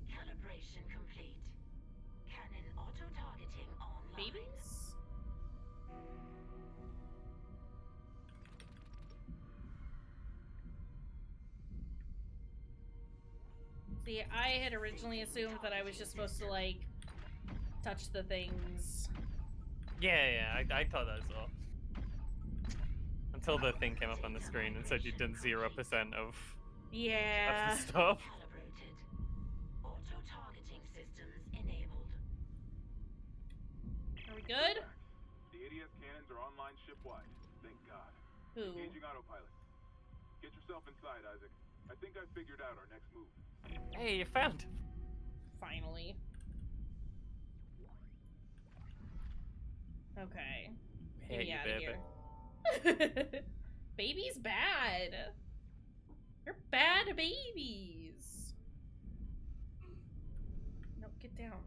Calibration complete. Cannon auto-targeting online. Babies? See, I had originally assumed that I was just supposed to, like, touch the things. Yeah, I thought that as well. Until the thing came up on the screen and said you'd done 0% of Yeah. the stuff. Calibrated. Auto-targeting systems enabled. Are we good? The ADS cannons are online shipwide. Thank God. Who? Engaging autopilot. Get yourself inside, Isaac. I think I figured out our next move. Hey, you found him. Finally. Okay. Get me you, out of baby. here. Baby's bad. You're bad babies. No, get down.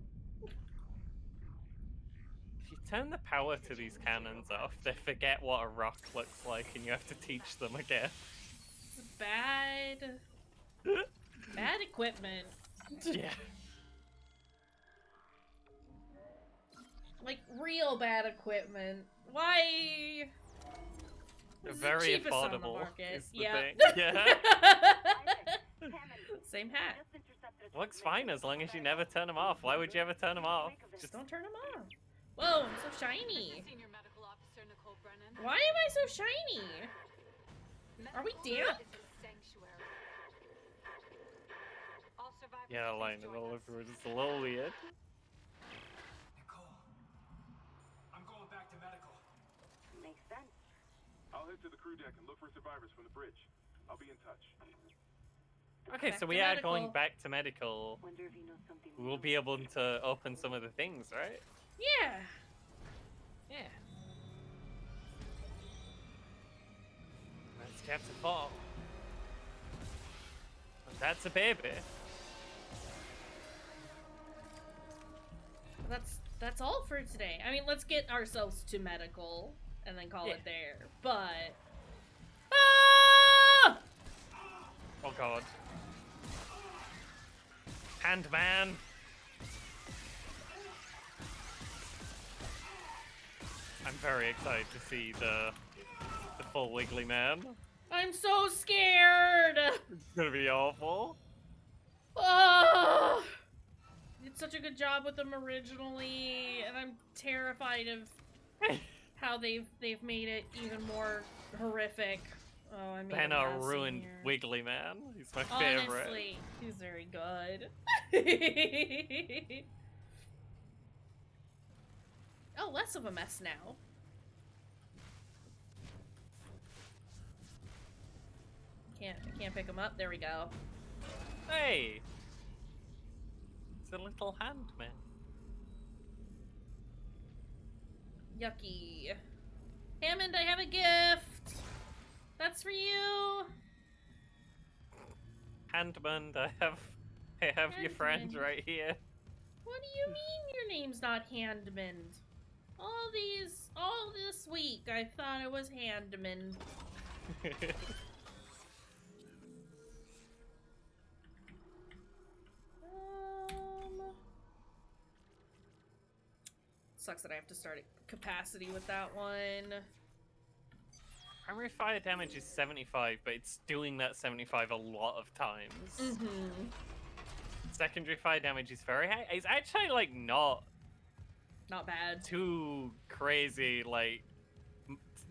If you turn the power to these cannons off, they forget what a rock looks like and you have to teach them again. It's bad. Bad equipment. Yeah. Like, real bad equipment. Why? They're This is the very cheapest on the affordable. market. Is the Yeah. thing. Yeah. Same hat. Looks fine as long as you never turn them off. Why would you ever turn them off? Just don't turn them off. Whoa, I'm so shiny. Senior Medical Officer Nicole Brennan. Why am I so shiny? Are we damp? Yeah, line it all over. It's a little weird. Nicole, I'm going back to medical. Makes sense. I'll head to the crew deck and look for survivors from the bridge. I'll be in touch. Okay, Back so to we are medical. going back to medical. Wonder if he knows something. We'll be able to open some of the things, right? Yeah. Yeah. That's chapter 4. And that's a baby. That's all for today. I mean, let's get ourselves to medical and then call it there. But Oh god. Handman. I'm very excited to see the full Wiggly Man. I'm so scared. It's gonna be awful. Oh, did such a good job with them originally, and I'm terrified of how they've made it even more horrific. Oh, I made Ben a a mess in ruined here. Wiggly Man. He's my favorite. Honestly, he's very good. Oh, less of a mess now. I can't pick him up. There we go. Hey! It's a little handman. Yucky. Hammond, I have a gift. That's for you. Handman, I have your friend Handman. right here. What do you mean your name's not Handman? All this week, I thought it was Handman. Sucks that I have to start at capacity with that one. Primary fire damage is 75, but it's doing that 75 a lot of times. Mm-hmm. Secondary fire damage is very high. It's actually, like, not bad. Too crazy, like,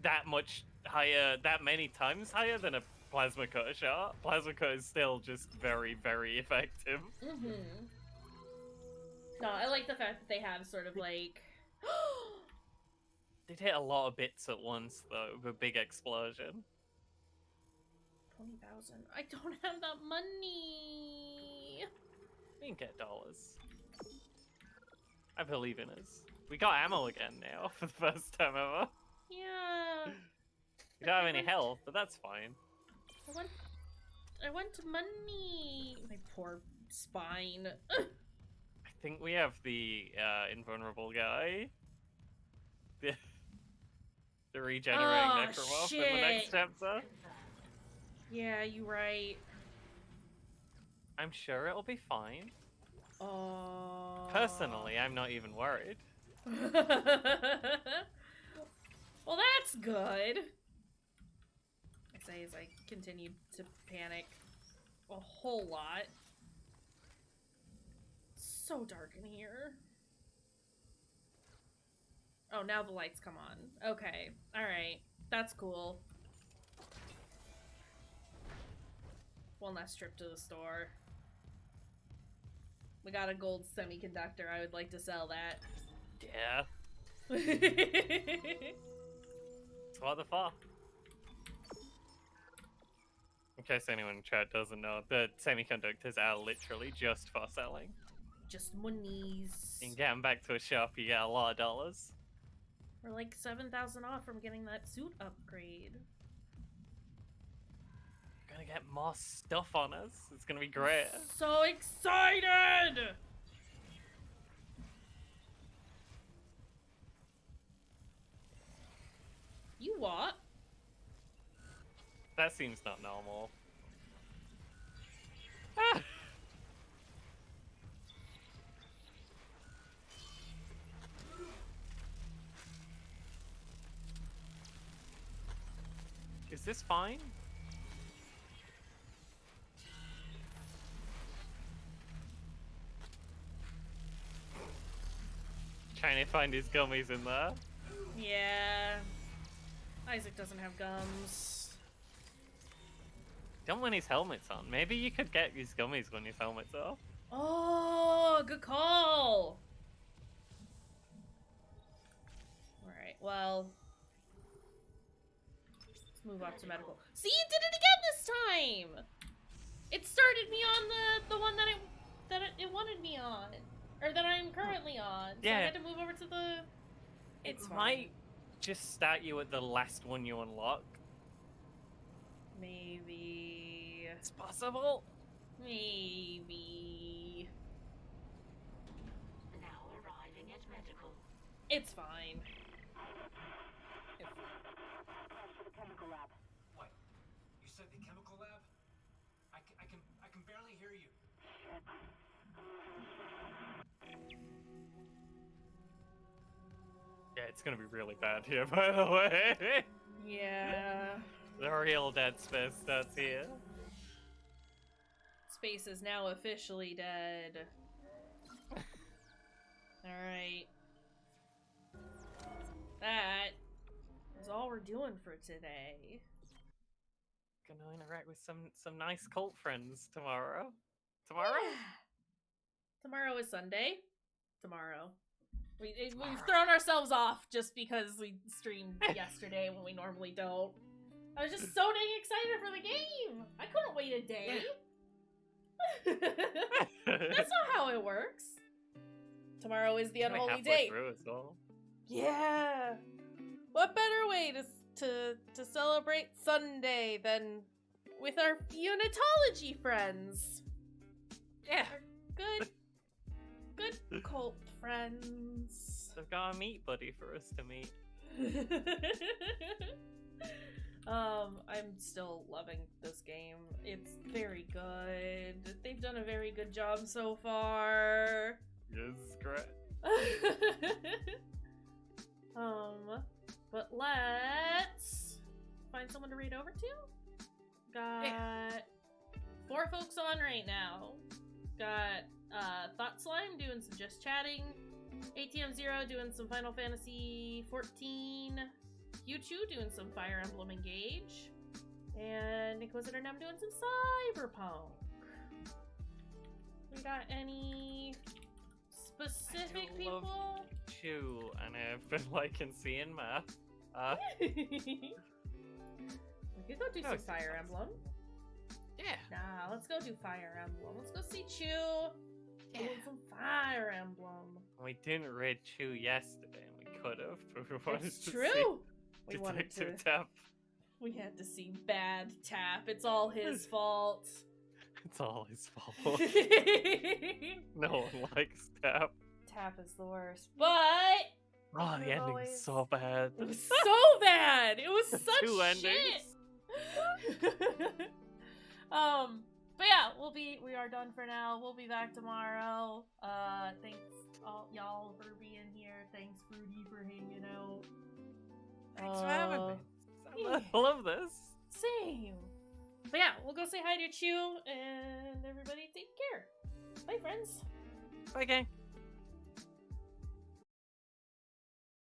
that much higher, that many times higher than a plasma cutter shot. Plasma cutter is still just very, very effective. Mm-hmm. No, I like the fact that they have sort of, like... They'd hit a lot of bits at once, though, with a big explosion. 20,000. I don't have that money. We can get dollars. I believe in us. We got ammo again now, for the first time ever. Yeah. We don't have any health, but that's fine. I want money. My poor spine. I think we have the invulnerable guy. The regenerating necromorph in the next shit. chapter. Yeah, you right. I'm sure it'll be fine. Oh. Personally, I'm not even worried. Well, that's good. I say as I continue to panic a whole lot. It's so dark in here. Oh, now the lights come on. Okay. Alright. That's cool. One last trip to the store. We got a gold semiconductor. I would like to sell that. Yeah. It's what the fuck. In case anyone in chat doesn't know, the semiconductors are literally just for selling. Just monies. You can get them back to a shop, you get a lot of dollars. We're like 7,000 off from getting that suit upgrade. We're gonna get more stuff on us. It's gonna be great. So excited! You what? That seems not normal. Ah! Is this fine? Trying to find his gummies in there. Yeah. Isaac doesn't have gums. Don't when his helmet's on. Maybe you could get his gummies when his helmet's off. Oh, good call. Alright, well. Let's move up to medical. See, it did it again this time! It started me on the one that it wanted me on. Or that I'm currently on. So I had to move over to the... It might just start you at the last one you unlock. Maybe. It's possible. Maybe. Now arriving at medical. It's fine. To the chemical lab. What? You said the chemical lab? I can barely hear you. Yeah, it's gonna be really bad here, by the way. Yeah. The real Dead Space starts here. Space is now officially dead. Alright. That is all we're doing for today. Gonna interact with some nice cult friends tomorrow. Tomorrow? Tomorrow is Sunday. Tomorrow. We've thrown ourselves off just because we streamed yesterday when we normally don't. I was just so dang excited for the game! I couldn't wait a day. That's not how it works. Tomorrow is the unholy date. Through as well. Yeah. What better way to celebrate Sunday than with our Unitology friends? Yeah. Good cult friends. They've got a meat buddy for us to meet. I'm still loving this game. It's very good. They've done a very good job so far. Yes, great. But let's find someone to raid over to. Got 4 folks on right now. Got Thought Slime doing some just chatting. ATM0 doing some Final Fantasy 14. Yuchu doing some Fire Emblem Engage. And Inquisitor Nem doing some Cyberpunk. We got any specific people? Chew, and I've been liking seeing math. We could go do some Fire Emblem. Yeah. Nah, let's go do Fire Emblem. Let's go see Chew. Yeah. Doing some Fire Emblem. We didn't raid Chew yesterday, and we could have, but we wanted It's to true. see We wanted to Tap. We had to see Bad Tap. It's all his fault. It's all his fault. No one likes Tap. Tap is the worst, but Oh, it the was ending always- was so bad. It was so bad. It was such Two shit. endings. But yeah, we are done for now. We'll be back tomorrow. Thanks all y'all for being here. Thanks Fruity for hanging out. Thanks for having me. I love this. Same. But yeah, we'll go say hi to Chew and everybody take care. Bye friends. Bye, gang.